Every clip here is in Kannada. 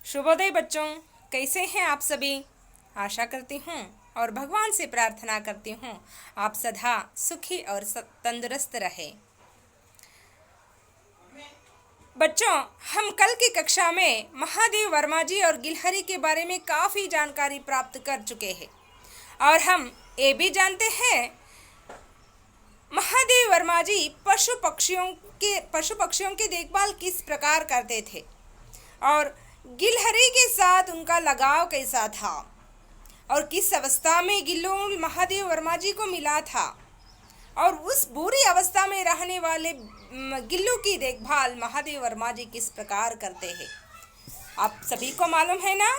शुभोदय बच्चों, कैसे हैं आप सभी। आशा करती हूँ और भगवान से प्रार्थना करती हूँ आप सदा सुखी और तंदुरुस्त रहे। बच्चों, हम कल की कक्षा में महादेव वर्मा जी और गिलहरी के बारे में काफ़ी जानकारी प्राप्त कर चुके हैं और हम ये भी जानते हैं महादेव वर्मा जी पशु पक्षियों की देखभाल किस प्रकार करते थे और गिलहरी के साथ उनका लगाव कैसा था और किस अवस्था में गिल्लू महादेव वर्मा जी को मिला था और उस बुरी अवस्था में रहने वाले गिल्लू की देखभाल महादेव वर्मा जी किस प्रकार करते हैं। आप सभी को मालूम है ना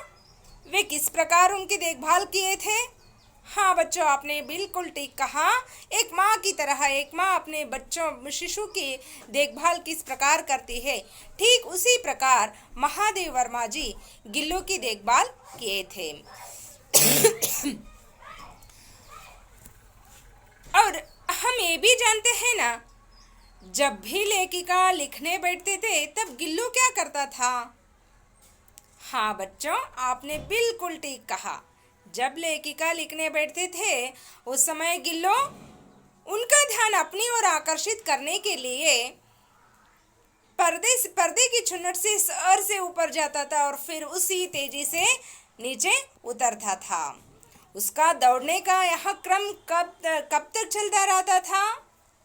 वे किस प्रकार उनकी देखभाल किए थे। हाँ बच्चों, आपने बिल्कुल ठीक कहा। एक माँ की तरह एक माँ अपने बच्चों शिशु की देखभाल किस प्रकार करती है, ठीक उसी प्रकार महादेव वर्मा जी गिल्लू की देखभाल किए थे। और हम ये भी जानते हैं ना, जब भी लेखिका लिखने बैठते थे तब गिल्लू क्या करता था। हाँ बच्चों, आपने बिल्कुल ठीक कहा। जब लेखिका लिखने बैठते थे उस समय गिल्लू उनका ध्यान अपनी ओर आकर्षित करने के लिए पर्दे की चुन्नट से सर से ऊपर जाता था और फिर उसी तेजी से नीचे उतरता था। उसका दौड़ने का यह क्रम कब तक चलता रहता था।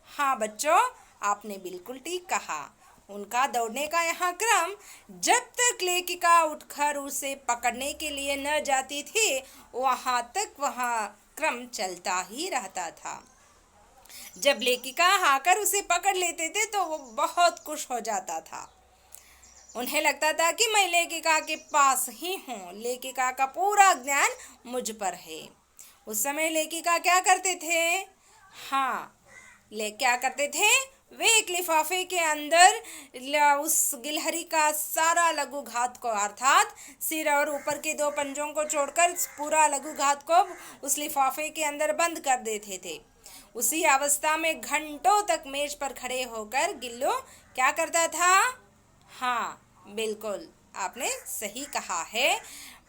हाँ बच्चों, आपने बिल्कुल ठीक कहा। उनका दौड़ने का यहाँ क्रम जब तक लेखिका उठकर उसे पकड़ने के लिए न जाती थी वहाँ तक वह क्रम चलता ही रहता था। जब लेखिका आकर उसे पकड़ लेते थे तो वो बहुत खुश हो जाता था। उन्हें लगता था कि मैं लेखिका के पास ही हूँ, लेखिका का पूरा ज्ञान मुझ पर है। उस समय लेखिका क्या करते थे। हाँ, क्या करते थे, वे एक लिफाफे के अंदर उस गिलहरी का सारा लघु घात को अर्थात सिर और ऊपर के दो पंजों को छोड़कर पूरा लघु घात को उस लिफाफे के अंदर बंद कर देते थे। उसी अवस्था में घंटों तक मेज पर खड़े होकर गिल्लू क्या करता था। हाँ बिल्कुल, आपने सही कहा है।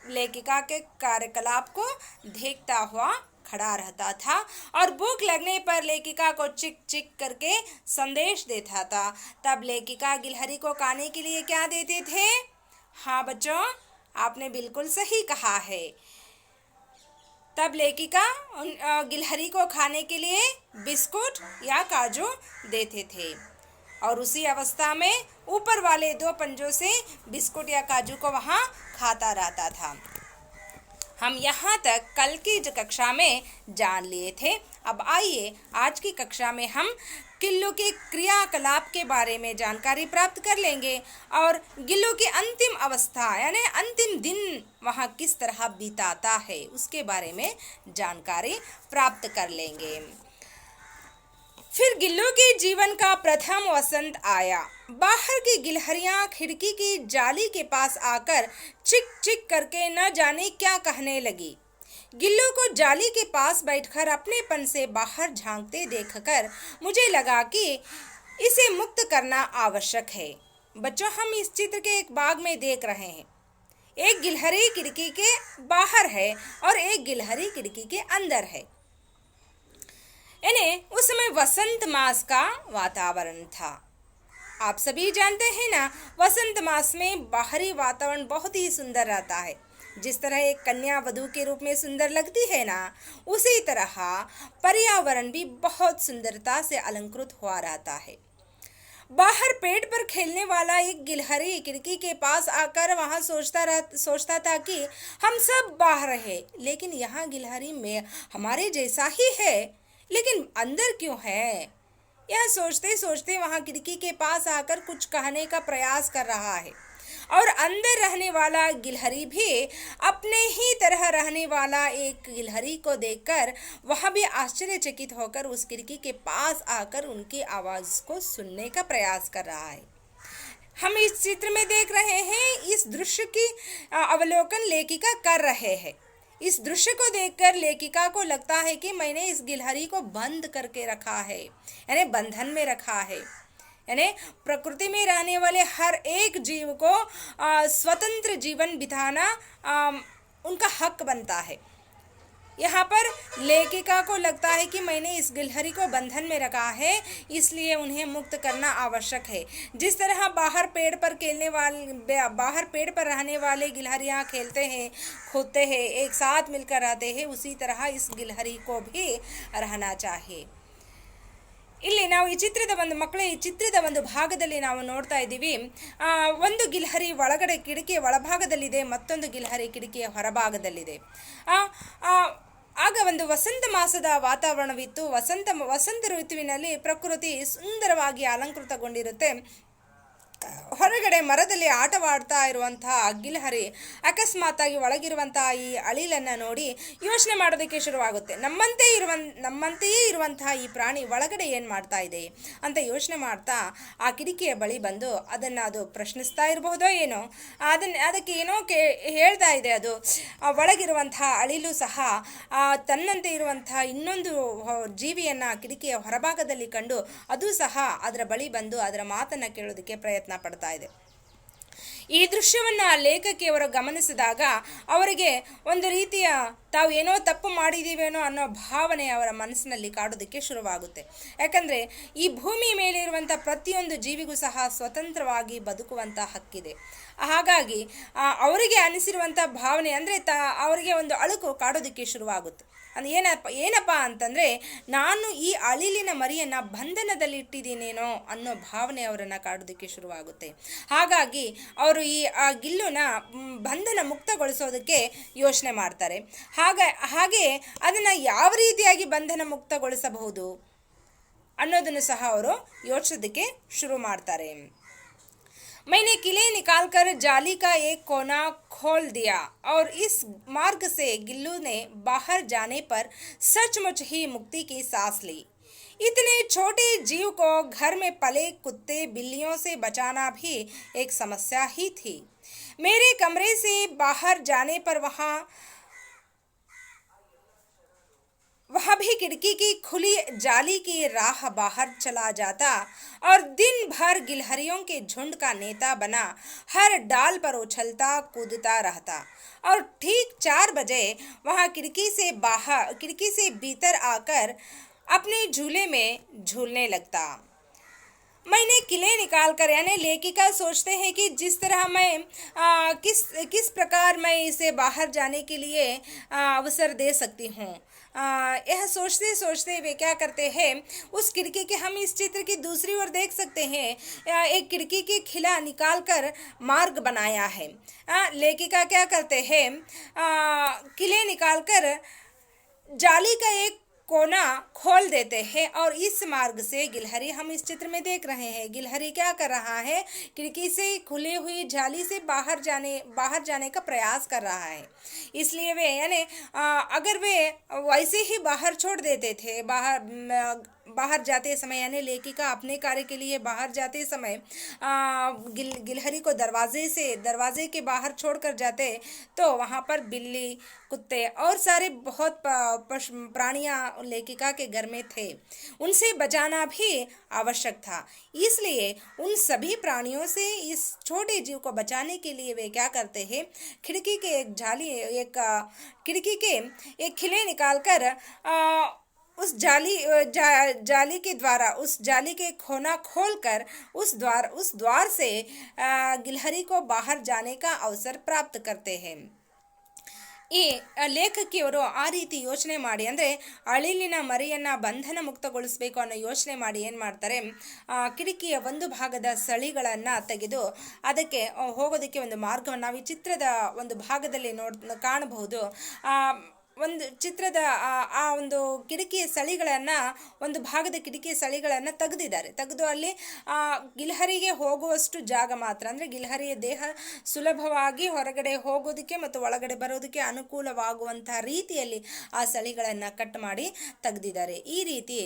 लेखिका के कार्यकलाप को देखता हुआ खड़ा रहता था और भूख लगने पर लेखिका को चिक चिक करके संदेश देता था। तब लेखिका गिलहरी को खाने के लिए क्या देते थे। हाँ बच्चों, आपने बिल्कुल सही कहा है। तब लेखिका गिलहरी को खाने के लिए बिस्कुट या काजू देते थे और उसी अवस्था में ऊपर वाले दो पंजों से बिस्कुट या काजू को वहाँ खाता रहता था। हम यहाँ तक कल की कक्षा में जान लिए थे। अब आइए आज की कक्षा में हम गिल्लू के क्रियाकलाप के बारे में जानकारी प्राप्त कर लेंगे और गिल्लू की अंतिम अवस्था यानी अंतिम दिन वहाँ किस तरह बिताता है उसके बारे में जानकारी प्राप्त कर लेंगे। फिर गिल्लू के जीवन का प्रथम वसंत आया। बाहर की गिलहरियां खिड़की की जाली के पास आकर चिक चिक करके न जाने क्या कहने लगी। गिल्लू को जाली के पास बैठकर अपनेपन से बाहर झांकते देखकर मुझे लगा कि इसे मुक्त करना आवश्यक है। बच्चों, हम इस चित्र के एक भाग में देख रहे हैं। एक गिलहरी खिड़की के बाहर है और एक गिलहरी खिड़की के अंदर है। उस समय वसंत मास का वातावरण था। आप सभी जानते हैं ना, वसंत मास में बाहरी वातावरण बहुत ही सुंदर रहता है। जिस तरह एक कन्या वधू के रूप में सुंदर लगती है ना, उसी तरह पर्यावरण भी बहुत सुंदरता से अलंकृत हुआ रहता है। बाहर पेड़ पर खेलने वाला एक गिलहरी खिड़की के पास आकर वहां सोचता था कि हम सब बाहर है, लेकिन यहाँ गिलहरी में हमारे जैसा ही है, लेकिन अंदर क्यों है। यह सोचते सोचते वहां खिड़की के पास आकर कुछ कहने का प्रयास कर रहा है और अंदर रहने वाला गिलहरी भी अपने ही तरह रहने वाला एक गिलहरी को देखकर वह भी आश्चर्यचकित होकर उस खिड़की के पास आकर उनकी आवाज को सुनने का प्रयास कर रहा है। हम इस चित्र में देख रहे हैं, इस दृश्य की अवलोकन लेखिका कर रहे हैं। इस दृश्य को देखकर लेखिका को लगता है कि मैंने इस गिलहरी को बंद करके रखा है, यानी बंधन में रखा है। यानी प्रकृति में रहने वाले हर एक जीव को स्वतंत्र जीवन बिताना उनका हक बनता है। यहाँ पर लेखिका को लगता है कि मैंने इस गिलहरी को बंधन में रखा है, इसलिए उन्हें मुक्त करना आवश्यक है। जिस तरह बाहर पेड़ पर रहने वाले गिलहरियाँ खेलते हैं, कूदते हैं, एक साथ मिलकर रहते हैं, उसी तरह इस गिलहरी को भी रहना चाहिए। ಇಲ್ಲಿ ನಾವು ಈ ಚಿತ್ರದ ಒಂದು ಭಾಗದಲ್ಲಿ ನಾವು ನೋಡ್ತಾ ಇದ್ದೀವಿ, ಒಂದು ಗಿಲ್ಹರಿ ಒಳಗಡೆ ಕಿಟಕಿಯ ಒಳಭಾಗದಲ್ಲಿದೆ, ಮತ್ತೊಂದು ಗಿಲ್ಹರಿ ಕಿಟಕಿಯ ಹೊರಭಾಗದಲ್ಲಿದೆ. ಆಗ ಒಂದು ವಸಂತ ಮಾಸದ ವಾತಾವರಣವಿತ್ತು. ವಸಂತ ಋತುವಿನಲ್ಲಿ ಪ್ರಕೃತಿ ಸುಂದರವಾಗಿ ಅಲಂಕೃತಗೊಂಡಿರುತ್ತೆ. ಹೊರಗಡೆ ಮರದಲ್ಲಿ ಆಟವಾಡ್ತಾ ಇರುವಂತಹ ಗಿಲ್ಹರಿ ಅಕಸ್ಮಾತ್ತಾಗಿ ಒಳಗಿರುವಂತಹ ಈ ಅಳಿಲನ್ನು ನೋಡಿ ಯೋಚನೆ ಮಾಡೋದಕ್ಕೆ ಶುರುವಾಗುತ್ತೆ. ನಮ್ಮಂತೆಯೇ ಇರುವಂತಹ ಈ ಪ್ರಾಣಿ ಒಳಗಡೆ ಏನು ಮಾಡ್ತಾ ಇದೆ ಅಂತ ಯೋಚನೆ ಮಾಡ್ತಾ ಆ ಕಿಟಕಿಯ ಬಳಿ ಬಂದು ಅದು ಪ್ರಶ್ನಿಸ್ತಾ ಇರಬಹುದೋ ಏನೋ, ಅದಕ್ಕೆ ಏನೋ ಹೇಳ್ತಾ ಇದೆ. ಅದು ಒಳಗಿರುವಂತಹ ಅಳಿಲು ಸಹ ತನ್ನಂತೆ ಇರುವಂತಹ ಇನ್ನೊಂದು ಜೀವಿಯನ್ನು ಕಿಟಕಿಯ ಹೊರಭಾಗದಲ್ಲಿ ಕಂಡು ಅದು ಸಹ ಅದರ ಬಳಿ ಬಂದು ಅದರ ಮಾತನ್ನು ಕೇಳೋದಕ್ಕೆ ಪ್ರಯತ್ನ ಪಡ್ತಾ ಇದೆ. ಈ ದೃಶ್ಯವನ್ನು ಲೇಖಕಿಯವರು ಗಮನಿಸಿದಾಗ ಅವರಿಗೆ ಒಂದು ರೀತಿಯ ತಾವು ಏನೋ ತಪ್ಪು ಮಾಡಿದ್ದೀವೇನೋ ಅನ್ನೋ ಭಾವನೆ ಅವರ ಮನಸ್ಸಿನಲ್ಲಿ ಕಾಡೋದಕ್ಕೆ ಶುರುವಾಗುತ್ತೆ. ಯಾಕಂದರೆ ಈ ಭೂಮಿ ಮೇಲಿರುವಂಥ ಪ್ರತಿಯೊಂದು ಜೀವಿಗೂ ಸಹ ಸ್ವತಂತ್ರವಾಗಿ ಬದುಕುವಂಥ ಹಕ್ಕಿದೆ. ಹಾಗಾಗಿ ಅವರಿಗೆ ಅನಿಸಿರುವಂಥ ಭಾವನೆ ಅಂದರೆ ಅವರಿಗೆ ಒಂದು ಅಳುಕು ಕಾಡೋದಕ್ಕೆ ಶುರುವಾಗುತ್ತೆ. ಅದು ಏನಪ್ಪ ಅಂತಂದರೆ, ನಾನು ಈ ಅಳಿಲಿನ ಮರಿಯನ್ನು ಬಂಧನದಲ್ಲಿ ಇಟ್ಟಿದ್ದೀನೇನೋ ಅನ್ನೋ ಭಾವನೆ ಅವರನ್ನು ಕಾಡೋದಕ್ಕೆ ಶುರುವಾಗುತ್ತೆ. ಹಾಗಾಗಿ ಅವರು ಈ ಗಿಲ್ಲುನ ಬಂಧನ ಮುಕ್ತಗೊಳಿಸೋದಕ್ಕೆ ಯೋಚನೆ ಮಾಡ್ತಾರೆ. ಹಾಗೆ ಅದನ್ನು ಯಾವ ರೀತಿಯಾಗಿ ಬಂಧನ ಮುಕ್ತಗೊಳಿಸಬಹುದು ಅನ್ನೋದನ್ನು ಸಹ ಅವರು ಯೋಚಿಸೋದಕ್ಕೆ ಶುರು ಮಾಡ್ತಾರೆ. मैंने किले निकालकर जाली का एक कोना खोल दिया और इस मार्ग से गिल्लू ने बाहर जाने पर सचमुच ही मुक्ति की सांस ली। इतने छोटे जीव को घर में पले कुत्ते बिल्लियों से बचाना भी एक समस्या ही थी। मेरे कमरे से बाहर जाने पर वह भी खिड़की की खुली जाली की राह बाहर चला जाता और दिन भर गिलहरियों के झुंड का नेता बना हर डाल पर उछलता कूदता रहता और ठीक 4 बजे वह खिड़की से भीतर आकर अपने झूले में झूलने लगता। मैंने किले निकाल कर, यानी लेखिका सोचते हैं कि जिस तरह मैं किस प्रकार मैं इसे बाहर जाने के लिए अवसर दे सकती हूँ। यह सोचते सोचते वे क्या करते हैं, उस खिड़की के हम इस चित्र की दूसरी ओर देख सकते हैं, एक खिड़की की खिला निकाल कर मार्ग बनाया है। लेखिका क्या करते हैं, किले निकाल कर जाली का एक कोना खोल देते हैं और इस मार्ग से गिलहरी, हम इस चित्र में देख रहे हैं, गिलहरी क्या कर रहा है, खिड़की से खुली हुई जाली से बाहर जाने का प्रयास कर रहा है। इसलिए वे, यानी अगर वे वैसे ही बाहर छोड़ देते थे, बाहर जाते समय, यानी लेखिका अपने कार्य के लिए बाहर जाते समय गिलहरी को दरवाजे के बाहर छोड़कर जाते तो वहाँ पर बिल्ली, कुत्ते और सारे बहुत प्राणियाँ लेखिका के घर में थे, उनसे बचाना भी आवश्यक था। इसलिए उन सभी प्राणियों से इस छोटे जीव को बचाने के लिए वे क्या करते हैं, खिड़की के एक खिले निकालकर उस जाली के द्वारा, उस जाली के कोना खोलकर उस द्वार से गिलहरी को बाहर जाने का अवसर प्राप्त करते हैं। ಈ ಲೇಖಕಿಯವರು ಆ ರೀತಿ ಯೋಚನೆ ಮಾಡಿ, ಅಂದರೆ ಅಳಿಲಿನ ಮರಿಯನ್ನು ಬಂಧನ ಮುಕ್ತಗೊಳಿಸಬೇಕು ಅನ್ನೋ ಯೋಚನೆ ಮಾಡಿ ಏನು ಮಾಡ್ತಾರೆ, ಕಿಟಕಿಯ ಒಂದು ಭಾಗದ ಸಳಿಗಳನ್ನು ತೆಗೆದು ಅದಕ್ಕೆ ಹೋಗೋದಕ್ಕೆ ಒಂದು ಮಾರ್ಗವನ್ನು ನಾವು ಈ ಚಿತ್ರದ ಒಂದು ಭಾಗದಲ್ಲಿ ಕಾಣಬಹುದು. ಒಂದು ಚಿತ್ರದ ಆ ಒಂದು ಕಿಟಕಿಯ ಸಳಿಗಳನ್ನು, ಒಂದು ಭಾಗದ ಕಿಟಕಿಯ ಸಳಿಗಳನ್ನು ತೆಗೆದು ಅಲ್ಲಿ ಗಿಲ್ಹರಿಗೆ ಹೋಗುವಷ್ಟು ಜಾಗ ಮಾತ್ರ, ಅಂದರೆ ಗಿಲ್ಹರಿಯ ದೇಹ ಸುಲಭವಾಗಿ ಹೊರಗಡೆ ಹೋಗೋದಕ್ಕೆ ಮತ್ತು ಒಳಗಡೆ ಬರೋದಕ್ಕೆ ಅನುಕೂಲವಾಗುವಂಥ ರೀತಿಯಲ್ಲಿ ಆ ಸಳಿಗಳನ್ನು ಕಟ್ ಮಾಡಿ ತೆಗೆದಿದ್ದಾರೆ. ಈ ರೀತಿ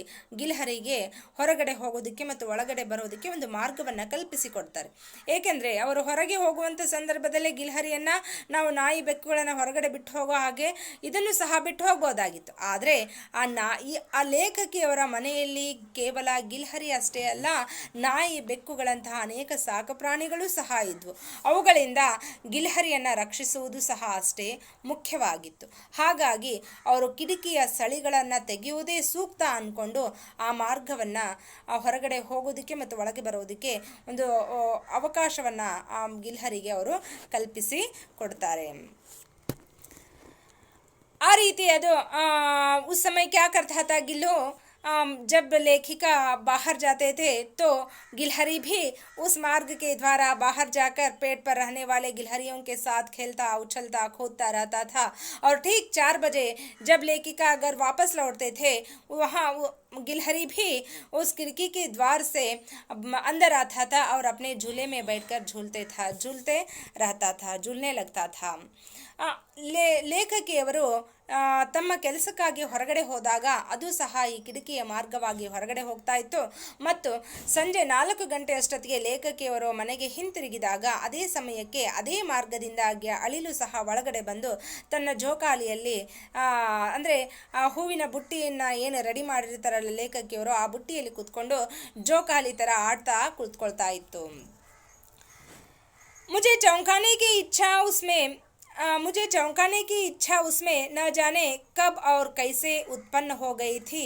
ಗಿಲ್ಹರಿಗೆ ಹೊರಗಡೆ ಹೋಗೋದಕ್ಕೆ ಮತ್ತು ಒಳಗಡೆ ಬರೋದಕ್ಕೆ ಒಂದು ಮಾರ್ಗವನ್ನು ಕಲ್ಪಿಸಿಕೊಡ್ತಾರೆ. ಏಕೆಂದರೆ ಅವರು ಹೊರಗೆ ಹೋಗುವಂಥ ಸಂದರ್ಭದಲ್ಲೇ ಗಿಲ್ಹರಿಯನ್ನು ನಾವು ನಾಯಿ ಬೆಕ್ಕುಗಳನ್ನು ಹೊರಗಡೆ ಬಿಟ್ಟು ಹೋಗೋ ಹಾಗೆ ಇದನ್ನು ಸಹ ಬಿಟ್ಟು ಹೋಗ್ಬೋದಾಗಿತ್ತು. ಆದರೆ ಆ ಲೇಖಕಿಯವರ ಮನೆಯಲ್ಲಿ ಕೇವಲ ಗಿಲ್ಹರಿ ಅಷ್ಟೇ ಅಲ್ಲ, ನಾಯಿ ಬೆಕ್ಕುಗಳಂತಹ ಅನೇಕ ಸಾಕು ಪ್ರಾಣಿಗಳು ಸಹ ಇದ್ವು. ಅವುಗಳಿಂದ ಗಿಲ್ಹರಿಯನ್ನು ರಕ್ಷಿಸುವುದು ಸಹ ಅಷ್ಟೇ ಮುಖ್ಯವಾಗಿತ್ತು. ಹಾಗಾಗಿ ಅವರು ಕಿಟಕಿಯ ಸಳಿಗಳನ್ನು ತೆಗೆಯುವುದೇ ಸೂಕ್ತ ಅಂದ್ಕೊಂಡು ಆ ಮಾರ್ಗವನ್ನು ಹೊರಗಡೆ ಹೋಗೋದಕ್ಕೆ ಮತ್ತು ಒಳಗೆ ಬರೋದಕ್ಕೆ ಒಂದು ಅವಕಾಶವನ್ನು ಆ ಗಿಲ್ಹರಿಗೆ ಅವರು ಕಲ್ಪಿಸಿ ಕೊಡ್ತಾರೆ. आ रीति ಅದು उस समय क्या करता था गिल्लू, जब लेखिका बाहर जाते थे तो गिलहरी भी उस मार्ग के द्वारा बाहर जाकर पेड़ पर रहने वाले गिलहरियों के साथ खेलता उछलता कूदता रहता था. और ठीक 4 बजे जब लेखिका अगर वापस लौटते थे, वहाँ गिलहरी भी उस खिड़की के द्वार से अंदर आता था और अपने झूले में बैठकर झूलते रहता था, झूलने लगता था. ಲೇಖಕಿಯವರು ತಮ್ಮ ಕೆಲಸಕ್ಕಾಗಿ ಹೊರಗಡೆ ಹೋದಾಗ ಅದು ಸಹ ಈ ಕಿಟಕಿಯ ಮಾರ್ಗವಾಗಿ ಹೊರಗಡೆ ಹೋಗ್ತಾ ಇತ್ತು. ಮತ್ತು ಸಂಜೆ 4 ಗಂಟೆ ಅಷ್ಟೊತ್ತಿಗೆ ಲೇಖಕಿಯವರು ಮನೆಗೆ ಹಿಂತಿರುಗಿದಾಗ ಅದೇ ಸಮಯಕ್ಕೆ ಅದೇ ಮಾರ್ಗದಿಂದಾಗಿ ಅಳಿಲು ಸಹ ಒಳಗಡೆ ಬಂದು ತನ್ನ ಜೋಕಾಲಿಯಲ್ಲಿ ಅಂದರೆ ಹೂವಿನ ಬುಟ್ಟಿಯನ್ನು ಏನು ರೆಡಿ ಮಾಡಿರ್ತಾರಲ್ಲ ಲೇಖಕಿಯವರು, ಆ ಬುಟ್ಟಿಯಲ್ಲಿ ಕೂತ್ಕೊಂಡು ಜೋಕಾಲಿ ಥರ ಆಡ್ತಾ ಕೂತ್ಕೊಳ್ತಾ ಇತ್ತು. मुझे चौंकाने की इच्छा उसमें न जाने कब और कैसे उत्पन्न हो गई थी.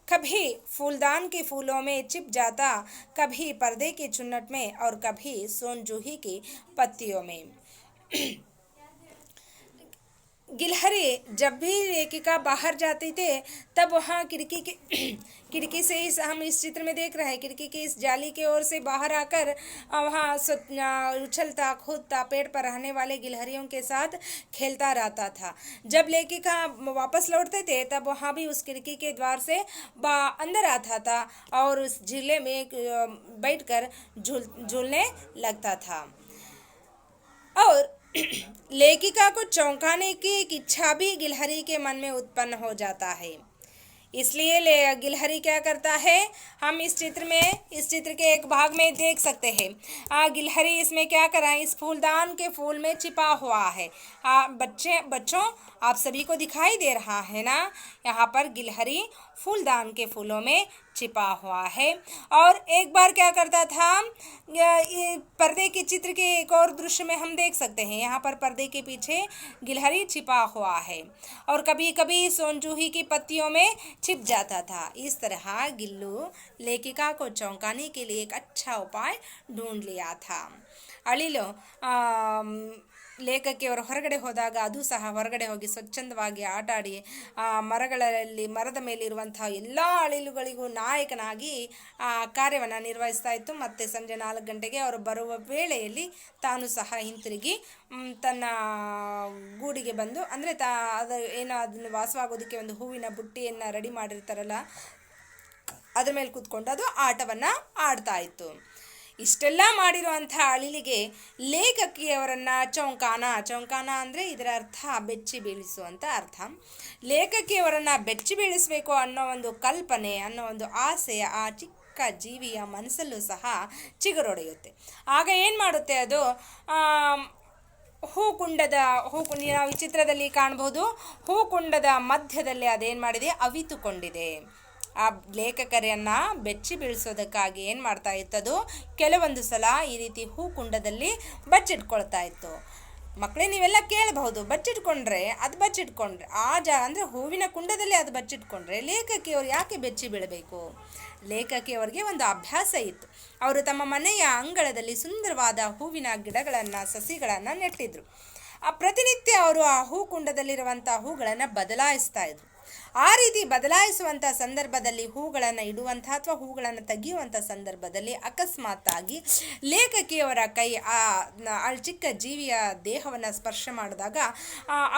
कभी फूलदान के फूलों में छिप जाता, कभी पर्दे के चुन्नट में और कभी सोनजूही की पत्तियों में. गिलहरी जब भी लेखिका बाहर जाती थे तब वहाँ खिड़की से ही हम इस चित्र में देख रहे हैं, खिड़की की इस जाली की ओर से बाहर आकर वहाँ उछलता कूदता पेड़ पर रहने वाले गिलहरियों के साथ खेलता रहता था. जब लेखिका वापस लौटते थे तब वहाँ भी उस खिड़की के द्वार से अंदर आता था और उस झूले में बैठकर झूलने लगता था. और लेखिका को चौंकाने की एक इच्छा भी गिलहरी के मन में उत्पन्न हो जाता है. इसलिए गिलहरी क्या करता है, हम इस चित्र के एक भाग में देख सकते हैं. गिलहरी इसमें क्या कर रहा है, इस फूलदान के फूल में छिपा हुआ है. बच्चों आप सभी को दिखाई दे रहा है ना, यहाँ पर गिलहरी फूलदान के फूलों में छिपा हुआ है. और एक बार क्या करता था, पर्दे के चित्र के एक और दृश्य में हम देख सकते हैं, यहाँ पर पर्दे के पीछे गिलहरी छिपा हुआ है और कभी कभी सोनजूही की पत्तियों में छिप जाता था. इस तरह गिल्लू लेखिका को चौंकाने के लिए एक अच्छा उपाय ढूंढ लिया था. अಳಿಲು ಲೇಖಕಿಯವರು ಹೊರಗಡೆ ಹೋದಾಗ ಅದು ಸಹ ಹೊರಗಡೆ ಹೋಗಿ ಸ್ವಚ್ಛಂದವಾಗಿ ಆಟಾಡಿ ಮರದ ಮೇಲಿರುವಂತಹ ಎಲ್ಲ ಅಳಿಲುಗಳಿಗೂ ನಾಯಕನಾಗಿ ಕಾರ್ಯವನ್ನು ನಿರ್ವಹಿಸ್ತಾ ಇತ್ತು. ಮತ್ತು ಸಂಜೆ 4 ಗಂಟೆಗೆ ಅವರು ಬರುವ ವೇಳೆಯಲ್ಲಿ ತಾನು ಸಹ ಹಿಂತಿರುಗಿ ತನ್ನ ಗೂಡಿಗೆ ಬಂದು, ಅಂದರೆ ಅದನ್ನು ವಾಸವಾಗೋದಕ್ಕೆ ಒಂದು ಹೂವಿನ ಬುಟ್ಟಿಯನ್ನು ರೆಡಿ ಮಾಡಿರ್ತಾರಲ್ಲ ಅದ್ರ ಮೇಲೆ ಕೂತ್ಕೊಂಡು ಅದು ಆಟವನ್ನು ಆಡ್ತಾ ಇತ್ತು. ಇಷ್ಟೆಲ್ಲ ಮಾಡಿರುವಂಥ ಅಳಿಲಿಗೆ ಲೇಖಕಿಯವರನ್ನು ಚೌಂಕಾನ ಅಂದರೆ ಇದರ ಅರ್ಥ ಬೆಚ್ಚಿ ಬೀಳಿಸುವಂಥ ಅರ್ಥ. ಲೇಖಕಿಯವರನ್ನು ಬೆಚ್ಚಿ ಬೀಳಿಸಬೇಕು ಅನ್ನೋ ಒಂದು ಕಲ್ಪನೆ, ಅನ್ನೋ ಒಂದು ಆಸೆ ಆ ಚಿಕ್ಕ ಜೀವಿಯ ಮನಸ್ಸಲ್ಲೂ ಸಹ ಚಿಗುರೊಡೆಯುತ್ತೆ. ಆಗ ಏನು ಮಾಡುತ್ತೆ ಅದು, ನಾವು ಈ ಚಿತ್ರದಲ್ಲಿ ಕಾಣಬಹುದು, ಹೂಕುಂಡದ ಮಧ್ಯದಲ್ಲಿ ಅದೇನು ಮಾಡಿದೆ, ಅವಿತುಕೊಂಡಿದೆ. ಆ ಲೇಖಕರನ್ನು ಬೆಚ್ಚಿ ಬೀಳಿಸೋದಕ್ಕಾಗಿ ಏನು ಮಾಡ್ತಾ ಇತ್ತದು, ಕೆಲವೊಂದು ಸಲ ಈ ರೀತಿ ಹೂಕುಂಡದಲ್ಲಿ ಬಚ್ಚಿಟ್ಕೊಳ್ತಾ ಇತ್ತು. ಮಕ್ಕಳೇ ನೀವೆಲ್ಲ ಕೇಳಬಹುದು, ಬಚ್ಚಿಟ್ಕೊಂಡ್ರೆ ಅಂದರೆ ಹೂವಿನ ಕುಂಡದಲ್ಲಿ ಅದು ಬಚ್ಚಿಟ್ಕೊಂಡ್ರೆ ಲೇಖಕಿಯವರು ಯಾಕೆ ಬೆಚ್ಚಿ ಬೀಳಬೇಕು? ಲೇಖಕಿಯವರಿಗೆ ಒಂದು ಅಭ್ಯಾಸ ಇತ್ತು. ಅವರು ತಮ್ಮ ಮನೆಯ ಅಂಗಳದಲ್ಲಿ ಸುಂದರವಾದ ಹೂವಿನ ಗಿಡಗಳನ್ನು ಸಸಿಗಳನ್ನು ನೆಟ್ಟಿದ್ರು. ಪ್ರತಿನಿತ್ಯ ಅವರು ಆ ಹೂಕುಂಡದಲ್ಲಿರುವಂಥ ಹೂಗಳನ್ನು ಬದಲಾಯಿಸ್ತಾ ಇದ್ರು. ಆ ರೀತಿ ಬದಲಾಯಿಸುವಂಥ ಸಂದರ್ಭದಲ್ಲಿ ಹೂಗಳನ್ನು ಇಡುವಂಥ ಅಥವಾ ಹೂಗಳನ್ನು ತೆಗೆಯುವಂಥ ಸಂದರ್ಭದಲ್ಲಿ ಅಕಸ್ಮಾತ್ತಾಗಿ ಲೇಖಕಿಯವರ ಕೈ ಆ ಚಿಕ್ಕ ಜೀವಿಯ ದೇಹವನ್ನು ಸ್ಪರ್ಶ ಮಾಡಿದಾಗ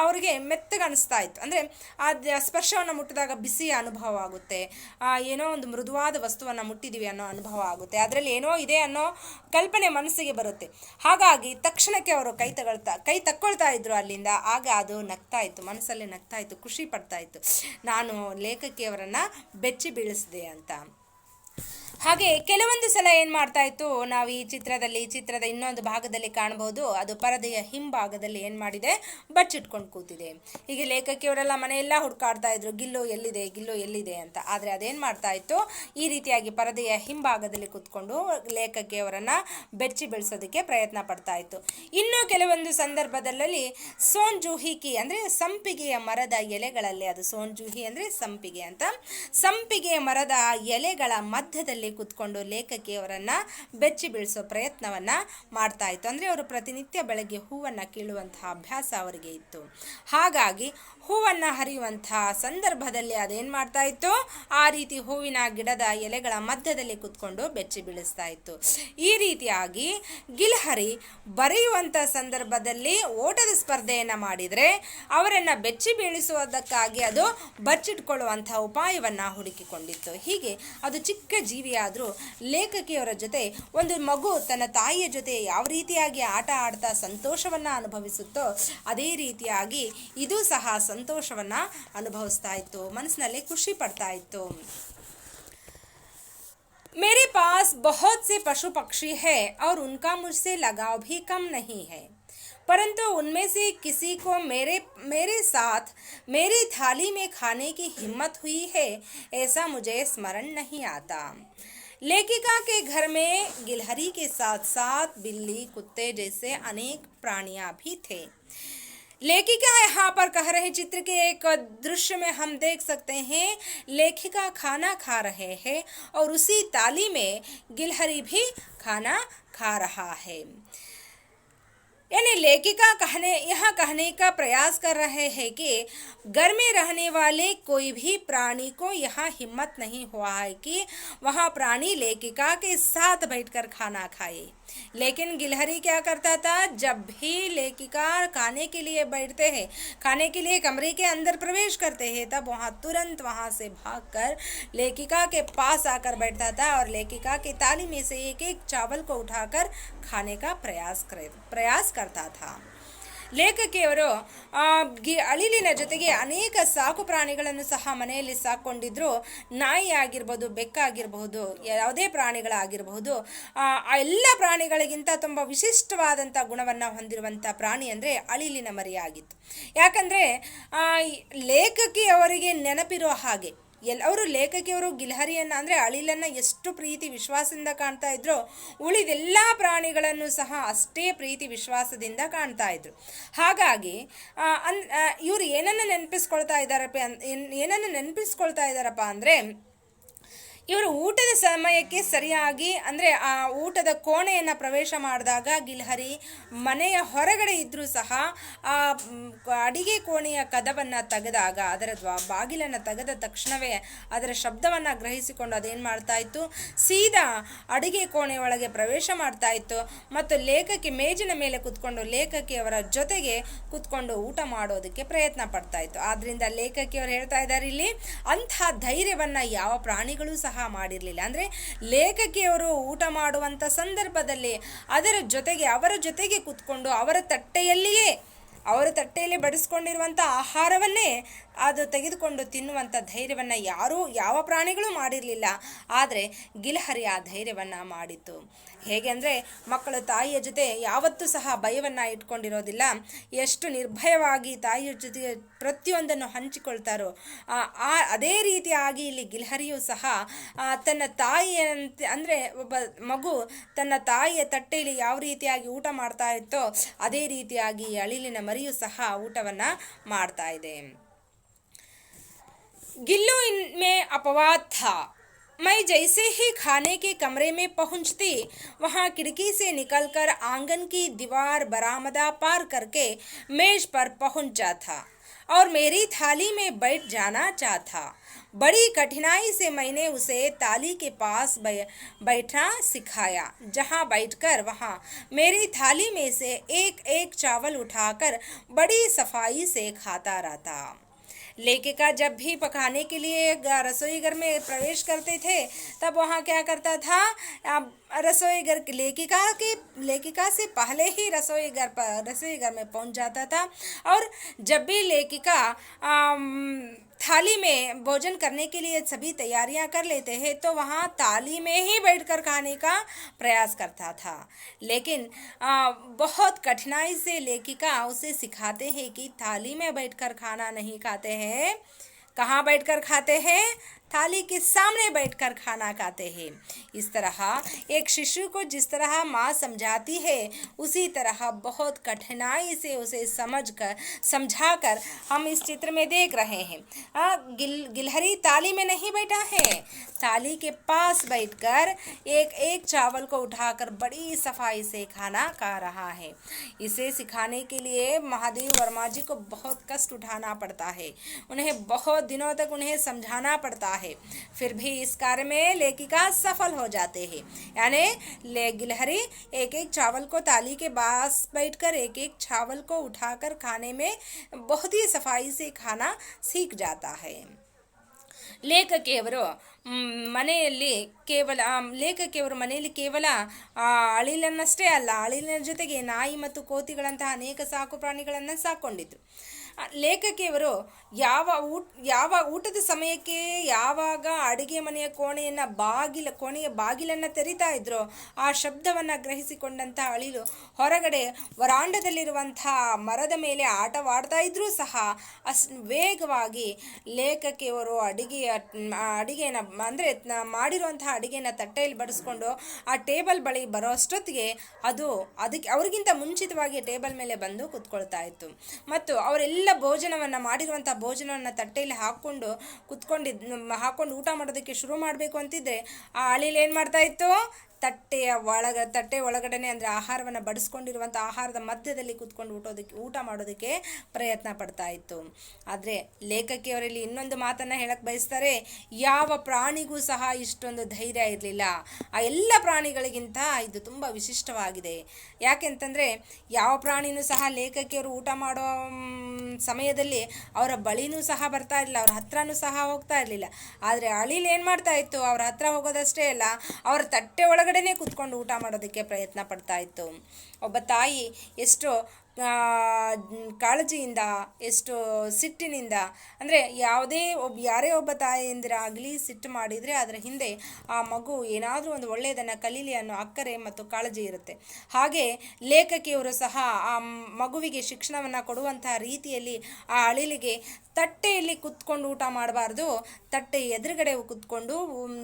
ಅವರಿಗೆ ಮೆತ್ತಗನಿಸ್ತಾ ಇತ್ತು. ಅಂದರೆ ಆ ಸ್ಪರ್ಶವನ್ನು ಮುಟ್ಟಿದಾಗ ಬಿಸಿಯ ಅನುಭವ ಆಗುತ್ತೆ, ಏನೋ ಒಂದು ಮೃದುವಾದ ವಸ್ತುವನ್ನು ಮುಟ್ಟಿದ್ದೀವಿ ಅನ್ನೋ ಅನುಭವ ಆಗುತ್ತೆ, ಅದರಲ್ಲಿ ಏನೋ ಇದೆ ಅನ್ನೋ ಕಲ್ಪನೆ ಮನಸ್ಸಿಗೆ ಬರುತ್ತೆ. ಹಾಗಾಗಿ ತಕ್ಷಣಕ್ಕೆ ಅವರು ಕೈ ತಕ್ಕೊಳ್ತಾ ಇದ್ರು ಅಲ್ಲಿಂದ. ಆಗ ಅದು ನಗ್ತಾ ಇತ್ತು, ಮನಸ್ಸಲ್ಲಿ ನಗ್ತಾ ಇತ್ತು, ಖುಷಿ ಪಡ್ತಾ ಇತ್ತು, ನಾನು ಲೇಖಕಿಯವರನ್ನು ಬೆಚ್ಚಿ ಬೀಳಿಸಿದೆ ಅಂತ. ಹಾಗೆ ಕೆಲವೊಂದು ಸಲ ಏನು ಮಾಡ್ತಾ ಇತ್ತು, ನಾವು ಈ ಚಿತ್ರದ ಇನ್ನೊಂದು ಭಾಗದಲ್ಲಿ ಕಾಣಬಹುದು, ಅದು ಪರದೆಯ ಹಿಂಭಾಗದಲ್ಲಿ ಏನು ಮಾಡಿದೆ, ಬಚ್ಚಿಟ್ಕೊಂಡು ಕೂತಿದೆ. ಹೀಗೆ ಲೇಖಕಿಯವರೆಲ್ಲ ಮನೆಯೆಲ್ಲ ಹುಡುಕಾಡ್ತಾ ಇದ್ರು, ಗಿಲ್ಲು ಎಲ್ಲಿದೆ ಅಂತ. ಆದರೆ ಅದೇನು ಮಾಡ್ತಾ ಇತ್ತು, ಈ ರೀತಿಯಾಗಿ ಪರದೆಯ ಹಿಂಭಾಗದಲ್ಲಿ ಕೂತ್ಕೊಂಡು ಲೇಖಕಿಯವರನ್ನ ಬೆಚ್ಚಿ ಬೀಳಿಸೋದಕ್ಕೆ ಪ್ರಯತ್ನ ಪಡ್ತಾ ಇತ್ತು. ಇನ್ನು ಕೆಲವೊಂದು ಸಂದರ್ಭದಲ್ಲಿ ಸೋನ್ ಜೂಹಿ ಅಂದರೆ ಸಂಪಿಗೆಯ ಮರದ ಎಲೆಗಳಲ್ಲಿ, ಅದು ಸೋನ್ ಜೂಹಿ ಅಂದರೆ ಸಂಪಿಗೆ ಅಂತ, ಸಂಪಿಗೆಯ ಮರದ ಎಲೆಗಳ ಮಧ್ಯದಲ್ಲಿ ಕೂತ್ಕೊಂಡು ಲೇಖಕಿಯವರನ್ನ ಬೆಚ್ಚಿ ಬೀಳಿಸೋ ಪ್ರಯತ್ನವನ್ನ ಮಾಡ್ತಾ ಇತ್ತು. ಅಂದರೆ ಅವರು ಪ್ರತಿನಿತ್ಯ ಬೆಳಗ್ಗೆ ಹೂವನ್ನು ಕೀಳುವಂತಹ ಅಭ್ಯಾಸ ಅವರಿಗೆ ಇತ್ತು. ಹಾಗಾಗಿ ಹೂವನ್ನು ಹರಿಯುವಂತಹ ಸಂದರ್ಭದಲ್ಲಿ ಅದೇನು ಮಾಡ್ತಾ ಇತ್ತು, ಆ ರೀತಿ ಹೂವಿನ ಗಿಡದ ಎಲೆಗಳ ಮಧ್ಯದಲ್ಲಿ ಕೂತ್ಕೊಂಡು ಬೆಚ್ಚಿ ಬೀಳಿಸ್ತಾ ಇತ್ತು. ಈ ರೀತಿಯಾಗಿ ಗಿಲ್ಹರಿ ಬರೆಯುವಂಥ ಸಂದರ್ಭದಲ್ಲಿ ಓಟದ ಸ್ಪರ್ಧೆಯನ್ನು ಮಾಡಿದರೆ ಅವರನ್ನು ಬೆಚ್ಚಿ ಬೀಳಿಸುವುದಕ್ಕಾಗಿ ಅದು ಬಚ್ಚಿಟ್ಕೊಳ್ಳುವಂಥ ಉಪಾಯವನ್ನು ಹುಡುಕಿಕೊಂಡಿತ್ತು. ಹೀಗೆ ಅದು ಚಿಕ್ಕ ಜೀವಿಯಾದರೂ ಲೇಖಕಿಯವರ ಜೊತೆ ಒಂದು ಮಗು ತನ್ನ ತಾಯಿಯ ಜೊತೆ ಯಾವ ರೀತಿಯಾಗಿ ಆಟ ಆಡ್ತಾ ಸಂತೋಷವನ್ನು ಅನುಭವಿಸುತ್ತೋ ಅದೇ ರೀತಿಯಾಗಿ ಇದು ಸಹ ಸಂತೋಷವನ್ನು ಅನುಭವಿಸ್ತಾ ಇತ್ತು, ಮನಸ್ಸಿನಲ್ಲಿ ಖುಷಿ ಪಡ್ತಾ ಇತ್ತು. मेरे पास बहुत से पशु पक्षी है और उनका मुझसे लगाव भी कम नहीं है, परंतु उनमें से किसी को मेरे साथ मेरी थाली में खाने की हिम्मत हुई है ऐसा मुझे स्मरण नहीं आता. लेखिका के घर में गिलहरी के साथ साथ बिल्ली, कुत्ते जैसे अनेक प्राणियां भी थे. लेखिका यहाँ पर कह रहे, चित्र के एक दृश्य में हम देख सकते हैं लेखिका खाना खा रहे हैं और उसी थाली में गिलहरी भी खाना खा रहा है. यानी लेखिका यहाँ कहने का प्रयास कर रहे हैं कि घर में रहने वाले कोई भी प्राणी को यहाँ हिम्मत नहीं हुआ है कि वहाँ प्राणी लेखिका के साथ बैठकर खाना खाए. लेकिन गिलहरी क्या करता था, जब भी लेखिका खाने के लिए बैठते हैं, खाने के लिए कमरे के अंदर प्रवेश करते हैं, तब वहाँ तुरंत वहाँ से भागकर लेखिका के पास आकर बैठता था और लेखिका की थाली में से एक एक चावल को उठाकर खाने का प्रयास करता था. ಲೇಖಕಿಯವರು ಅಳಿಲಿನ ಜೊತೆಗೆ ಅನೇಕ ಸಾಕು ಪ್ರಾಣಿಗಳನ್ನು ಸಹ ಮನೆಯಲ್ಲಿ ಸಾಕೊಂಡಿದ್ರು. ನಾಯಿ ಆಗಿರ್ಬೋದು, ಬೆಕ್ಕಾಗಿರಬಹುದು, ಯಾವುದೇ ಪ್ರಾಣಿಗಳಾಗಿರಬಹುದು. ಆ ಎಲ್ಲ ಪ್ರಾಣಿಗಳಿಗಿಂತ ತುಂಬ ವಿಶಿಷ್ಟವಾದಂಥ ಗುಣವನ್ನು ಹೊಂದಿರುವಂಥ ಪ್ರಾಣಿ ಅಂದರೆ ಅಳಿಲಿನ ಮರಿಯಾಗಿತ್ತು. ಯಾಕಂದರೆ ಲೇಖಕಿಯವರಿಗೆ ನೆನಪಿರೋ ಹಾಗೆ ಅವರು ಲೇಖಕಿಯವರು ಗಿಲ್ಹರಿಯನ್ನು ಅಂದರೆ ಅಳಿಲನ್ನು ಎಷ್ಟು ಪ್ರೀತಿ ವಿಶ್ವಾಸದಿಂದ ಕಾಣ್ತಾ ಇದ್ರು, ಉಳಿದೆಲ್ಲ ಪ್ರಾಣಿಗಳನ್ನು ಸಹ ಅಷ್ಟೇ ಪ್ರೀತಿ ವಿಶ್ವಾಸದಿಂದ ಕಾಣ್ತಾ ಇದ್ರು. ಹಾಗಾಗಿ ಇವರು ಏನನ್ನು ನೆನಪಿಸ್ಕೊಳ್ತಾ ಇದ್ದಾರಪ್ಪ ಅಂದರೆ, ಇವರು ಊಟದ ಸಮಯಕ್ಕೆ ಸರಿಯಾಗಿ ಅಂದರೆ ಆ ಊಟದ ಕೋಣೆಯನ್ನು ಪ್ರವೇಶ ಮಾಡಿದಾಗ ಗಿಲ್ಹರಿ ಮನೆಯ ಹೊರಗಡೆ ಇದ್ದರೂ ಸಹ ಆ ಅಡಿಗೆ ಕೋಣೆಯ ಕದವನ್ನು ತೆಗೆದಾಗ, ಅದರ ಬಾಗಿಲನ್ನು ತೆಗೆದ ತಕ್ಷಣವೇ ಅದರ ಶಬ್ದವನ್ನು ಗ್ರಹಿಸಿಕೊಂಡು ಅದೇನು ಮಾಡ್ತಾ ಇತ್ತು, ಸೀದಾ ಅಡಿಗೆ ಕೋಣೆ ಒಳಗೆ ಪ್ರವೇಶ ಮಾಡ್ತಾ ಇತ್ತು ಮತ್ತು ಲೇಖಕಿ ಮೇಜಿನ ಮೇಲೆ ಕೂತ್ಕೊಂಡು ಲೇಖಕಿಯವರ ಜೊತೆಗೆ ಕೂತ್ಕೊಂಡು ಊಟ ಮಾಡೋದಕ್ಕೆ ಪ್ರಯತ್ನ ಪಡ್ತಾ ಇತ್ತು. ಆದ್ದರಿಂದ ಲೇಖಕಿಯವರು ಹೇಳ್ತಾ ಇದ್ದಾರೆ ಇಲ್ಲಿ, ಅಂಥ ಧೈರ್ಯವನ್ನು ಯಾವ ಪ್ರಾಣಿಗಳು ಸಹ ಮಾಡಿರಲಿಲ್ಲ. ಅಂದರೆ ಲೇಖಕಿಯವರು ಊಟ ಮಾಡುವಂಥ ಸಂದರ್ಭದಲ್ಲಿ ಅವರ ಜೊತೆಗೆ ಕೂತ್ಕೊಂಡು ಅವರ ತಟ್ಟೆಯಲ್ಲಿ ಬಡಿಸ್ಕೊಂಡಿರುವಂಥ ಆಹಾರವನ್ನೇ ಅದು ತೆಗೆದುಕೊಂಡು ತಿನ್ನುವಂಥ ಧೈರ್ಯವನ್ನು ಯಾವ ಪ್ರಾಣಿಗಳು ಮಾಡಿರಲಿಲ್ಲ. ಆದರೆ ಗಿಲ್ಹರಿ ಆ ಧೈರ್ಯವನ್ನು ಮಾಡಿತ್ತು. ಹೇಗೆ ಅಂದರೆ, ಮಕ್ಕಳು ತಾಯಿಯ ಜೊತೆ ಯಾವತ್ತೂ ಸಹ ಭಯವನ್ನು ಇಟ್ಕೊಂಡಿರೋದಿಲ್ಲ. ಎಷ್ಟು ನಿರ್ಭಯವಾಗಿ ತಾಯಿಯ ಜೊತೆಗೆ ಪ್ರತಿಯೊಂದನ್ನು ಹಂಚಿಕೊಳ್ತಾರೋ ಅದೇ ರೀತಿಯಾಗಿ ಇಲ್ಲಿ ಗಿಲ್ಹರಿಯೂ ಸಹ ತನ್ನ ತಾಯಿಯಂತೆ, ಅಂದರೆ ಒಬ್ಬ ಮಗು ತನ್ನ ತಾಯಿಯ ತಟ್ಟೆಯಲ್ಲಿ ಯಾವ ರೀತಿಯಾಗಿ ಊಟ ಮಾಡ್ತಾ ಇತ್ತೋ ಅದೇ ರೀತಿಯಾಗಿ ಅಳಿಲಿನ ಮರಿಯೂ ಸಹ ಊಟವನ್ನು ಮಾಡ್ತಾ ಇದೆ. गिल्लू इनमें अपवाद था. मैं जैसे ही खाने के कमरे में पहुंचती, वहां खिड़की से निकलकर आंगन की दीवार बरामदा पार करके मेज पर पहुंच जाता और मेरी थाली में बैठ जाना चाहता. बड़ी कठिनाई से मैंने उसे थाली के पास बैठना सिखाया, जहां बैठकर वहां मेरी थाली में से एक एक चावल उठाकर बड़ी सफाई से खाता रहता. लेखिका जब भी पकाने के लिए रसोई घर में प्रवेश करते थे, तब वहाँ क्या करता था, रसोई घर लेखिका से पहले ही रसोई घर में पहुँच जाता था. और जब भी लेखिका थाली में भोजन करने के लिए सभी तैयारियां कर लेते हैं तो वहाँ थाली में ही बैठकर खाने का प्रयास करता था। लेकिन बहुत कठिनाई से लेखिका उसे सिखाते हैं कि थाली में बैठकर खाना नहीं खाते हैं, कहाँ बैठकर खाते हैं, थाली के सामने बैठकर खाना खाते हैं। इस तरह एक शिशु को जिस तरह माँ समझाती है उसी तरह बहुत कठिनाई से उसे समझाकर हम इस चित्र में देख रहे हैं। गिलहरी थाली में नहीं बैठा है, थाली के पास बैठकर एक एक चावल को उठाकर बड़ी सफाई से खाना खा रहा है। इसे सिखाने के लिए महादेव वर्मा जी को बहुत कष्ट उठाना पड़ता है, उन्हें बहुत दिनों तक उन्हें समझाना पड़ता है, फिर भी इस कार्य में लेखिका सफल हो जाते हैं। यानी गिलहरी एक एक चावल को थाली के पास बैठकर एक एक चावल को उठाकर खाने में बहुत ही सफाई से खाना सीख जाता है। ಲೇಖಕಿಯವರು ಮನೆಯಲ್ಲಿ ಕೇವಲ ಅಳಿಲನ್ನಷ್ಟೇ ಅಲ್ಲ, ಅಳಿಲಿನ ಜೊತೆಗೆ ನಾಯಿ ಮತ್ತು ಕೋತಿಗಳಂತಹ ಅನೇಕ ಸಾಕು ಪ್ರಾಣಿಗಳನ್ನು ಸಾಕೊಂಡಿದ್ರು. ಲೇಖಕಿಯವರು ಯಾವ ಊಟದ ಸಮಯಕ್ಕೆ ಯಾವಾಗ ಅಡುಗೆ ಮನೆಯ ಕೋಣೆಯ ಬಾಗಿಲನ್ನು ತೆರಿತಾ ಇದ್ರೋ ಆ ಶಬ್ದವನ್ನು ಗ್ರಹಿಸಿಕೊಂಡಂಥ ಅಳಿಲು ಹೊರಗಡೆ ವರಾಂಡದಲ್ಲಿರುವಂಥ ಮರದ ಮೇಲೆ ಆಟವಾಡ್ತಾ ಇದ್ರೂ ಸಹ ವೇಗವಾಗಿ ಲೇಖಕಿಯವರು ಅಡಿಗೆನ ಅಂದರೆ ಮಾಡಿರುವಂತಹ ಅಡಿಗೆನ ತಟ್ಟೆಯಲ್ಲಿ ಬಡಿಸ್ಕೊಂಡು ಆ ಟೇಬಲ್ ಬಳಿ ಬರೋ ಅಷ್ಟೊತ್ತಿಗೆ ಅದಕ್ಕೆ ಅವ್ರಿಗಿಂತ ಮುಂಚಿತವಾಗಿ ಟೇಬಲ್ ಮೇಲೆ ಬಂದು ಕುತ್ಕೊಳ್ತಾ ಇತ್ತು. ಮತ್ತು ಅವರೆಲ್ಲ ಮಾಡಿರುವಂಥ ಭೋಜನವನ್ನು ತಟ್ಟೆಯಲ್ಲಿ ಹಾಕ್ಕೊಂಡು ಊಟ ಮಾಡೋದಕ್ಕೆ ಶುರು ಮಾಡಬೇಕು ಅಂತಿದ್ರೆ ಆ ಅಳಿಲು ಏನು ಮಾಡ್ತಾ ಇತ್ತು, ತಟ್ಟೆ ಒಳಗಡೆನೆ ಅಂದರೆ ಆಹಾರವನ್ನು ಬಡಿಸ್ಕೊಂಡಿರುವಂಥ ಆಹಾರದ ಮಧ್ಯದಲ್ಲಿ ಕೂತ್ಕೊಂಡು ಊಟ ಮಾಡೋದಕ್ಕೆ ಪ್ರಯತ್ನ ಪಡ್ತಾ ಇತ್ತು. ಆದರೆ ಲೇಖಕಿಯವರಲ್ಲಿ ಇನ್ನೊಂದು ಮಾತನ್ನು ಹೇಳಕ್ಕೆ ಬಯಸ್ತಾರೆ, ಯಾವ ಪ್ರಾಣಿಗೂ ಸಹ ಇಷ್ಟೊಂದು ಧೈರ್ಯ ಇರಲಿಲ್ಲ. ಆ ಎಲ್ಲ ಪ್ರಾಣಿಗಳಿಗಿಂತ ಇದು ತುಂಬ ವಿಶಿಷ್ಟವಾಗಿದೆ. ಯಾಕೆಂತಂದರೆ ಯಾವ ಪ್ರಾಣಿನೂ ಸಹ ಲೇಖಕಿಯವರು ಊಟ ಮಾಡೋ ಸಮಯದಲ್ಲಿ ಅವರ ಬಳಿನೂ ಸಹ ಬರ್ತಾ ಇರಲಿಲ್ಲ, ಅವ್ರ ಹತ್ರನೂ ಸಹ ಹೋಗ್ತಾ ಇರಲಿಲ್ಲ. ಆದರೆ ಅಳಿಲು ಏನು ಮಾಡ್ತಾ ಇತ್ತು, ಅವ್ರ ಹತ್ರ ಹೋಗೋದಷ್ಟೇ ಅಲ್ಲ, ಅವರ ತಟ್ಟೆ ಒಳಗಡೆನೆ ಕೂತ್ಕೊಂಡು ಊಟ ಮಾಡೋದಕ್ಕೆ ಪ್ರಯತ್ನ ಪಡ್ತಾ ಇತ್ತು. ಒಬ್ಬ ತಾಯಿ ಎಷ್ಟೋ ಕಾಳಜಿಯಿಂದ, ಎಷ್ಟು ಸಿಟ್ಟಿನಿಂದ, ಅಂದರೆ ಯಾರೇ ಒಬ್ಬ ತಾಯಿಯಂದಿರಾಗಲಿ ಸಿಟ್ಟು ಮಾಡಿದರೆ ಅದರ ಹಿಂದೆ ಆ ಮಗು ಏನಾದರೂ ಒಂದು ಒಳ್ಳೆಯದನ್ನು ಕಲೀಲಿ ಅನ್ನೋ ಅಕ್ಕರೆ ಮತ್ತು ಕಾಳಜಿ ಇರುತ್ತೆ. ಹಾಗೆ ಲೇಖಕಿಯವರು ಸಹ ಆ ಮಗುವಿಗೆ ಶಿಕ್ಷಣವನ್ನು ಕೊಡುವಂತಹ ರೀತಿಯಲ್ಲಿ ಆ ಅಳಿಲಿಗೆ ತಟ್ಟೆಯಲ್ಲಿ ಕುತ್ಕೊಂಡು ಊಟ ಮಾಡಬಾರ್ದು, ತಟ್ಟೆ ಎದುರುಗಡೆ ಕುತ್ಕೊಂಡು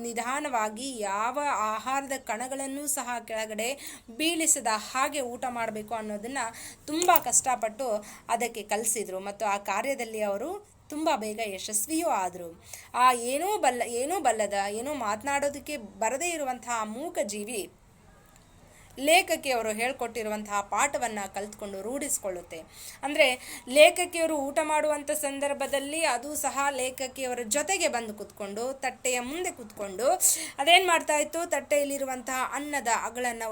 ನಿಧಾನವಾಗಿ ಯಾವ ಆಹಾರದ ಕಣಗಳನ್ನು ಸಹ ಕೆಳಗಡೆ ಬೀಳಿಸದ ಹಾಗೆ ಊಟ ಮಾಡಬೇಕು ಅನ್ನೋದನ್ನು ತುಂಬ ಕಷ್ಟಪಟ್ಟು ಅದಕ್ಕೆ ಕಲಿಸಿದರು. ಮತ್ತು ಆ ಕಾರ್ಯದಲ್ಲಿ ಅವರು ತುಂಬ ಬೇಗ ಯಶಸ್ವಿಯೂ ಆದರು. ಆ ಏನೂ ಬಲ್ಲದ, ಏನೂ ಮಾತನಾಡೋದಕ್ಕೆ ಬರದೇ ಇರುವಂತಹ ಮೂಕ ಜೀವಿ ಲೇಖಕಿಯವರು ಹೇಳ್ಕೊಟ್ಟಿರುವಂತಹ ಪಾಠವನ್ನು ಕಲಿತ್ಕೊಂಡು ರೂಢಿಸ್ಕೊಳ್ಳುತ್ತೆ. ಅಂದರೆ ಲೇಖಕಿಯವರು ಊಟ ಮಾಡುವಂಥ ಸಂದರ್ಭದಲ್ಲಿ ಅದು ಸಹ ಲೇಖಕಿಯವರ ಜೊತೆಗೆ ಬಂದು ಕೂತ್ಕೊಂಡು ತಟ್ಟೆಯ ಮುಂದೆ ಕೂತ್ಕೊಂಡು ಅದೇನು ಮಾಡ್ತಾ ಇತ್ತು, ತಟ್ಟೆಯಲ್ಲಿರುವಂತಹ ಅನ್ನದ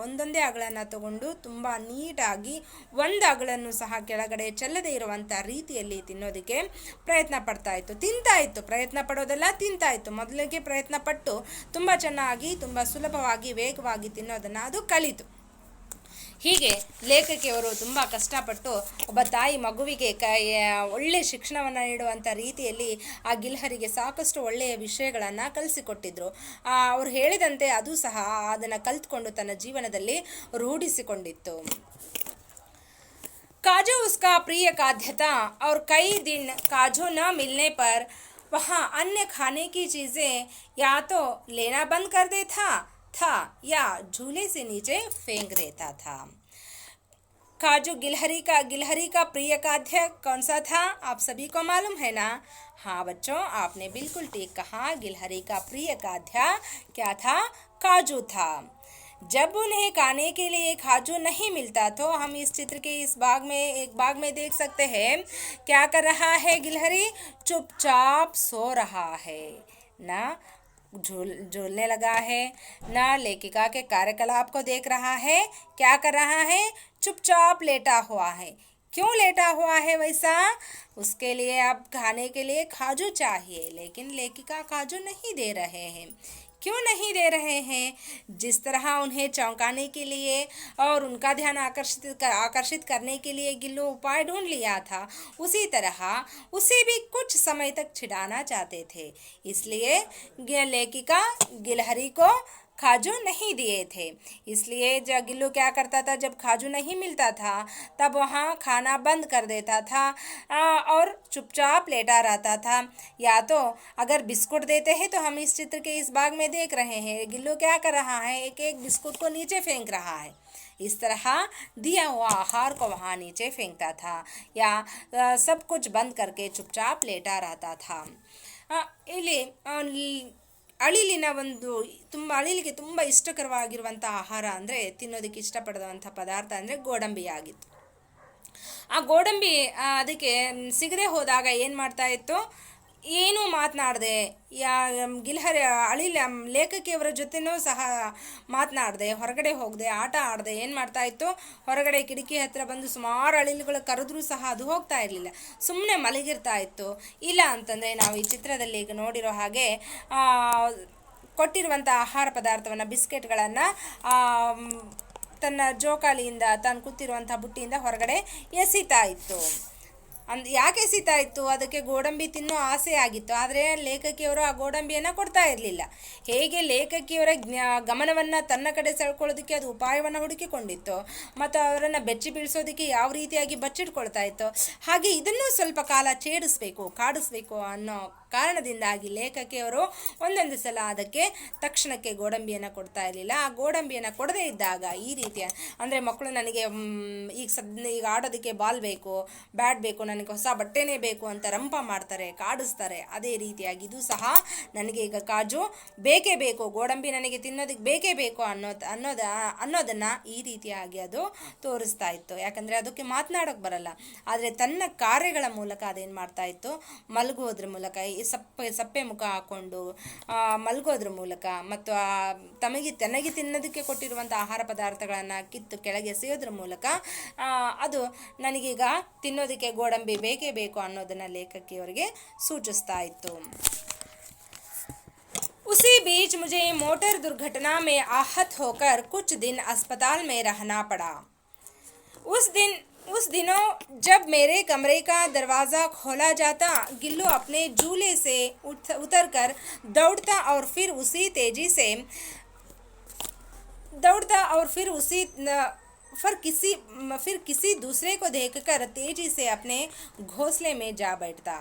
ಒಂದೊಂದೇ ಅಗಳನ್ನು ತಗೊಂಡು ತುಂಬ ನೀಟಾಗಿ ಒಂದು ಅಗಳನ್ನು ಸಹ ಕೆಳಗಡೆ ಚೆಲ್ಲದೇ ಇರುವಂಥ ರೀತಿಯಲ್ಲಿ ತಿನ್ನೋದಕ್ಕೆ ಪ್ರಯತ್ನ ಪಡ್ತಾ ಇತ್ತು. ಪ್ರಯತ್ನ ಪಡೋದೆಲ್ಲ ತಿಂತಾ ಇತ್ತು. ಮೊದಲಿಗೆ ಪ್ರಯತ್ನ ಪಟ್ಟು ತುಂಬ ಚೆನ್ನಾಗಿ, ತುಂಬ ಸುಲಭವಾಗಿ, ವೇಗವಾಗಿ ತಿನ್ನೋದನ್ನು ಅದು ಕಲಿತು. ಹೀಗೆ ಲೇಖಕಿಯವರು ತುಂಬ ಕಷ್ಟಪಟ್ಟು ಒಬ್ಬ ತಾಯಿ ಮಗುವಿಗೆ ಒಳ್ಳೆಯ ಶಿಕ್ಷಣವನ್ನು ನೀಡುವಂಥ ರೀತಿಯಲ್ಲಿ ಆ ಗಿಲ್ಹರಿಗೆ ಸಾಕಷ್ಟು ಒಳ್ಳೆಯ ವಿಷಯಗಳನ್ನು ಕಲಿಸಿಕೊಟ್ಟಿದ್ರು. ಅವ್ರು ಹೇಳಿದಂತೆ ಅದು ಸಹ ಅದನ್ನು ಕಲಿತ್ಕೊಂಡು ತನ್ನ ಜೀವನದಲ್ಲಿ ರೂಢಿಸಿಕೊಂಡಿತ್ತು. काजू उसका प्रिय खाद्य था और कई दिन काजू न मिलने पर वहाँ अन्य खाने की चीज़ें या तो लेना बंद कर देता था या झूले से नीचे फेंक देता था. काजू गिलहरी का प्रिय खाद्य कौन सा था, आप सभी को मालूम है ना? हाँ बच्चों, आपने बिल्कुल ठीक कहा. गिलहरी का प्रिय खाद्य क्या था? काजू था. जब उन्हें खाने के लिए काजू नहीं मिलता तो हम इस चित्र के एक भाग में देख सकते हैं क्या कर रहा है गिलहरी, चुपचाप सो रहा है, ना झूलने लगा है, ना लेखिका के कार्यकलाप को देख रहा है. क्या कर रहा है, चुपचाप लेटा हुआ है. क्यों लेटा हुआ है वैसा? उसके लिए अब खाने के लिए काजू चाहिए, लेकिन लेखिका काजू नहीं दे रहे हैं. क्यों नहीं दे रहे हैं? जिस तरह उन्हें चौंकाने के लिए और उनका ध्यान आकर्षित करने के लिए गिल्लू उपाय ढूंढ लिया था, उसी तरह उसे भी कुछ समय तक छिड़ाना चाहते थे। इसलिए लेखिका गिलहरी को खाजू नहीं दिए थे। इसलिए जब गिल्लू क्या करता था, जब खाजू नहीं मिलता था तब वहाँ खाना बंद कर देता था और चुपचाप लेटा रहता था। या तो अगर बिस्कुट देते हैं, तो हम इस चित्र के इस भाग में देख रहे हैं गिल्लू क्या कर रहा है, एक एक बिस्कुट को नीचे फेंक रहा है। इस तरह दिया हुआ आहार को वहाँ नीचे फेंकता था या सब कुछ बंद करके चुपचाप लेटा रहता था। ಇಲ್ಲಿ ಅಳಿಲಿನ ಅಳಿಲಿಗೆ ತುಂಬ ಇಷ್ಟಕರವಾಗಿರುವಂಥ ಆಹಾರ ಅಂದರೆ, ತಿನ್ನೋದಕ್ಕೆ ಇಷ್ಟಪಡುವಂಥ ಪದಾರ್ಥ ಅಂದರೆ ಗೋಡಂಬಿಯಾಗಿತ್ತು. ಆ ಗೋಡಂಬಿ ಅದಕ್ಕೆ ಸಿಗದೆ ಹೋದಾಗ ಏನು ಮಾಡ್ತಾ ಇತ್ತು, ಏನೂ ಮಾತನಾಡದೆ ಗಿಲ್ಹರಿ ಲೇಖಕಿಯವರ ಜೊತೆನೂ ಸಹ ಮಾತನಾಡದೆ, ಹೊರಗಡೆ ಹೋಗದೆ, ಆಟ ಆಡದೆ ಏನು ಮಾಡ್ತಾ ಇತ್ತು, ಹೊರಗಡೆ ಕಿಟಕಿ ಹತ್ರ ಬಂದು ಸುಮಾರು ಅಳಿಲುಗಳು ಕರೆದ್ರೂ ಸಹ ಅದು ಹೋಗ್ತಾ ಇರಲಿಲ್ಲ, ಸುಮ್ಮನೆ ಮಲಗಿರ್ತಾ ಇತ್ತು. ಇಲ್ಲ ಅಂತಂದರೆ ನಾವು ಈ ಚಿತ್ರದಲ್ಲಿ ಈಗ ನೋಡಿರೋ ಹಾಗೆ ಕೊಟ್ಟಿರುವಂಥ ಆಹಾರ ಪದಾರ್ಥವನ್ನು, ಬಿಸ್ಕೆಟ್ಗಳನ್ನು ತನ್ನ ಜೋಕಾಲಿಯಿಂದ ತಾನು ಕೂತಿರುವಂಥ ಬುಟ್ಟಿಯಿಂದ ಹೊರಗಡೆ ಎಸಿತಾ ಇತ್ತು. ಯಾಕೆ ಎಸಿತಾ ಇತ್ತು? ಅದಕ್ಕೆ ಗೋಡಂಬಿ ತಿನ್ನೋ ಆಸೆ ಆಗಿತ್ತು. ಆದರೆ ಲೇಖಕಿಯವರು ಆ ಗೋಡಂಬಿಯನ್ನು ಕೊಡ್ತಾ ಇರಲಿಲ್ಲ. ಹೇಗೆ ಲೇಖಕಿಯವರ ಗಮನವನ್ನು ತನ್ನ ಕಡೆ ಸೆಳ್ಕೊಳ್ಳೋದಕ್ಕೆ ಅದು ಉಪಾಯವನ್ನು ಹುಡುಕಿಕೊಂಡಿತ್ತು ಮತ್ತು ಅವರನ್ನು ಬೆಚ್ಚಿ ಬೀಳಿಸೋದಕ್ಕೆ ಯಾವ ರೀತಿಯಾಗಿ ಬಚ್ಚಿಟ್ಕೊಳ್ತಾ ಇತ್ತು, ಹಾಗೆ ಇದನ್ನು ಸ್ವಲ್ಪ ಕಾಲ ಕಾಡಿಸ್ಬೇಕು ಅನ್ನೋ ಕಾರಣದಿಂದಾಗಿ ಲೇಖಕಿಯವರು ಒಂದೊಂದು ಸಲ ಅದಕ್ಕೆ ತಕ್ಷಣಕ್ಕೆ ಗೋಡಂಬಿಯನ್ನು ಕೊಡ್ತಾ ಇರಲಿಲ್ಲ. ಆ ಗೋಡಂಬಿಯನ್ನು ಕೊಡದೇ ಇದ್ದಾಗ ಈ ರೀತಿಯ ಅಂದರೆ, ಮಕ್ಕಳು ನನಗೆ ಈಗ ಆಡೋದಕ್ಕೆ ಬಾಲ್ ಬೇಕು, ಬ್ಯಾಟ್ ಬೇಕು, ನನಗೆ ಹೊಸ ಬಟ್ಟೆನೇ ಬೇಕು ಅಂತ ರಂಪ ಮಾಡ್ತಾರೆ, ಕಾಡಿಸ್ತಾರೆ. ಅದೇ ರೀತಿಯಾಗಿ ಇದು ಸಹ ನನಗೆ ಈಗ ಕಾಜು ಬೇಕೇ ಬೇಕು, ಗೋಡಂಬಿ ನನಗೆ ತಿನ್ನೋದಕ್ಕೆ ಬೇಕೇ ಬೇಕು ಅನ್ನೋದನ್ನು ಈ ರೀತಿಯಾಗಿ ಅದು ತೋರಿಸ್ತಾ ಇತ್ತು. ಯಾಕಂದರೆ ಅದಕ್ಕೆ ಮಾತನಾಡೋಕ್ಕೆ ಬರಲ್ಲ. ಆದರೆ ತನ್ನ ಕಾರ್ಯಗಳ ಮೂಲಕ ಅದೇನು ಮಾಡ್ತಾ ಇತ್ತು, ಮಲಗೋದ್ರ ಮೂಲಕ ಸಪ್ಪೆ ಮುಖ ಹಾಕ್ಕೊಂಡು ಮಲಗೋದ್ರ ಮೂಲಕ ಮತ್ತು ತನಗೆ ತಿನ್ನೋದಕ್ಕೆ ಕೊಟ್ಟಿರುವಂಥ ಆಹಾರ ಪದಾರ್ಥಗಳನ್ನು ಕಿತ್ತು ಕೆಳಗೆ ಎಸೆಯೋದ್ರ ಮೂಲಕ ಅದು ನನಗೀಗ ತಿನ್ನೋದಕ್ಕೆ ಗೋಡಂಬಿ ಬೇಕೇ ಬೇಕು ಅನ್ನೋದನ್ನು ಲೇಖಕಿಯವರಿಗೆ ಸೂಚಿಸ್ತಾ ಇತ್ತು. उसी बीच मुझे मोटर दुर्घटना में आहत होकर कुछ दिन अस्पताल में रहना पड़ा. उस दिनों जब मेरे कमरे का दरवाज़ा खोला जाता, गिल्लू अपने झूले से उतरकर दौड़ता और फिर किसी दूसरे को देखकर तेजी से अपने घोंसले में जा बैठता.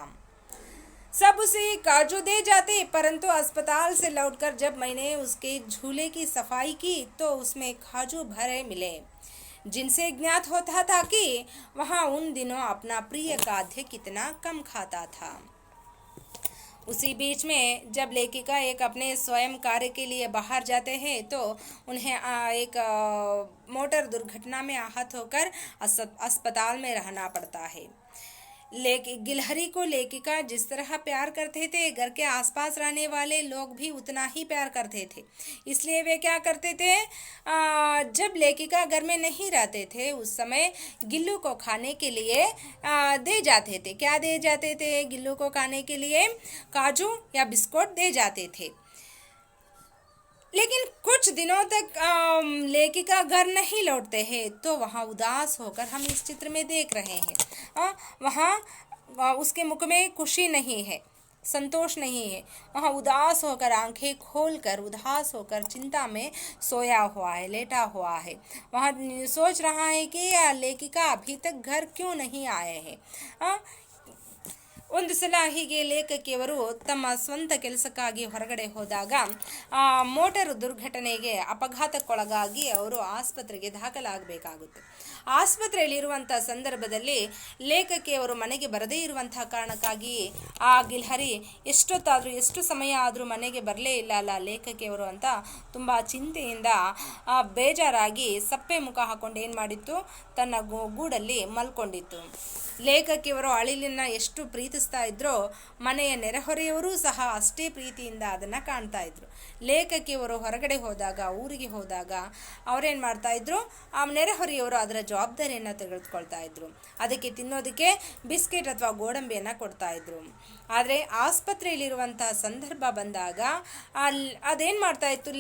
सब उसे काजू दे जाते, परंतु अस्पताल से लौटकर जब मैंने उसके झूले की सफाई की तो उसमें काजू भरे मिले, जिनसे ज्ञात होता था कि वहाँ उन दिनों अपना प्रिय खाद्य कितना कम खाता था. उसी बीच में जब लेखिका एक अपने स्वयं कार्य के लिए बाहर जाते हैं तो उन्हें एक मोटर दुर्घटना में आहत होकर अस्पताल में रहना पड़ता है. गिलहरी को लेखिका जिस तरह प्यार करते थे, घर के आसपास रहने वाले लोग भी उतना ही प्यार करते थे. इसलिए वे क्या करते थे, जब लेखिका घर में नहीं रहते थे उस समय गिल्लू को खाने के लिए दे जाते थे. क्या दे जाते थे? गिल्लू को खाने के लिए काजू या बिस्कुट दे जाते थे. लेकिन कुछ दिनों तक लेखिका घर नहीं लौटते हैं तो वहाँ उदास होकर हम इस चित्र में देख रहे हैं, वहाँ उसके मुख में खुशी नहीं है, संतोष नहीं है. वहाँ उदास होकर आंखें खोलकर उदास होकर चिंता में सोया हुआ है, लेटा हुआ है. वहाँ सोच रहा है कि लेखिका अभी तक घर क्यों नहीं आए हैं. ಒಂದು ಸಲ ಹೀಗೆ ಲೇಖಕಿಯವರು ತಮ್ಮ ಸ್ವಂತ ಕೆಲಸಕ್ಕಾಗಿ ಹೊರಗಡೆ ಹೋದಾಗ ಮೋಟಾರು ದುರ್ಘಟನೆಗೆ ಅಪಘಾತಕ್ಕೊಳಗಾಗಿ ಅವರು ಆಸ್ಪತ್ರೆಗೆ ದಾಖಲಾಗಬೇಕಾಗುತ್ತೆ. ಆಸ್ಪತ್ರೆಯಲ್ಲಿರುವಂಥ ಸಂದರ್ಭದಲ್ಲಿ ಲೇಖಕಿಯವರು ಮನೆಗೆ ಬರದೇ ಇರುವಂಥ ಕಾರಣಕ್ಕಾಗಿ ಆ ಗಿಲ್ಹರಿ ಎಷ್ಟು ಸಮಯ ಆದರೂ ಮನೆಗೆ ಬರಲೇ ಇಲ್ಲ ಲೇಖಕಿಯವರು ಅಂತ ತುಂಬ ಚಿಂತೆಯಿಂದ ಬೇಜಾರಾಗಿ ಸಪ್ಪೆ ಮುಖ ಹಾಕೊಂಡು ಏನು ಮಾಡಿತ್ತು, ತನ್ನ ಗೂಡಲ್ಲಿ ಮಲ್ಕೊಂಡಿತ್ತು. ಲೇಖಕಿಯವರು ಅಳಿಲನ್ನು ಎಷ್ಟು ಪ್ರೀತಿಸ್ತಾ ಇದ್ರೋ ಮನೆಯ ನೆರೆಹೊರೆಯವರೂ ಸಹ ಅಷ್ಟೇ ಪ್ರೀತಿಯಿಂದ ಅದನ್ನು ಕಾಣ್ತಾ ಇದ್ರು. ಲೇಖಕಿಯವರು ಹೊರಗಡೆ ಹೋದಾಗ, ಊರಿಗೆ ಹೋದಾಗ ಅವರೇನು ಮಾಡ್ತಾಯಿದ್ರು, ಆ ನೆರೆಹೊರೆಯವರು ಅದರ ಜವಾಬ್ದಾರಿಯನ್ನು ತೆಗೆದುಕೊಳ್ತಾ ಇದ್ರು. ಅದಕ್ಕೆ ತಿನ್ನೋದಕ್ಕೆ ಬಿಸ್ಕೆಟ್ ಅಥವಾ ಗೋಡಂಬಿಯನ್ನು ಕೊಡ್ತಾ ಇದ್ರು. ಆದರೆ ಆಸ್ಪತ್ರೆಯಲ್ಲಿರುವಂತಹ ಸಂದರ್ಭ ಬಂದಾಗ ಅದೇನು ಮಾಡ್ತಾ ಇತ್ತು,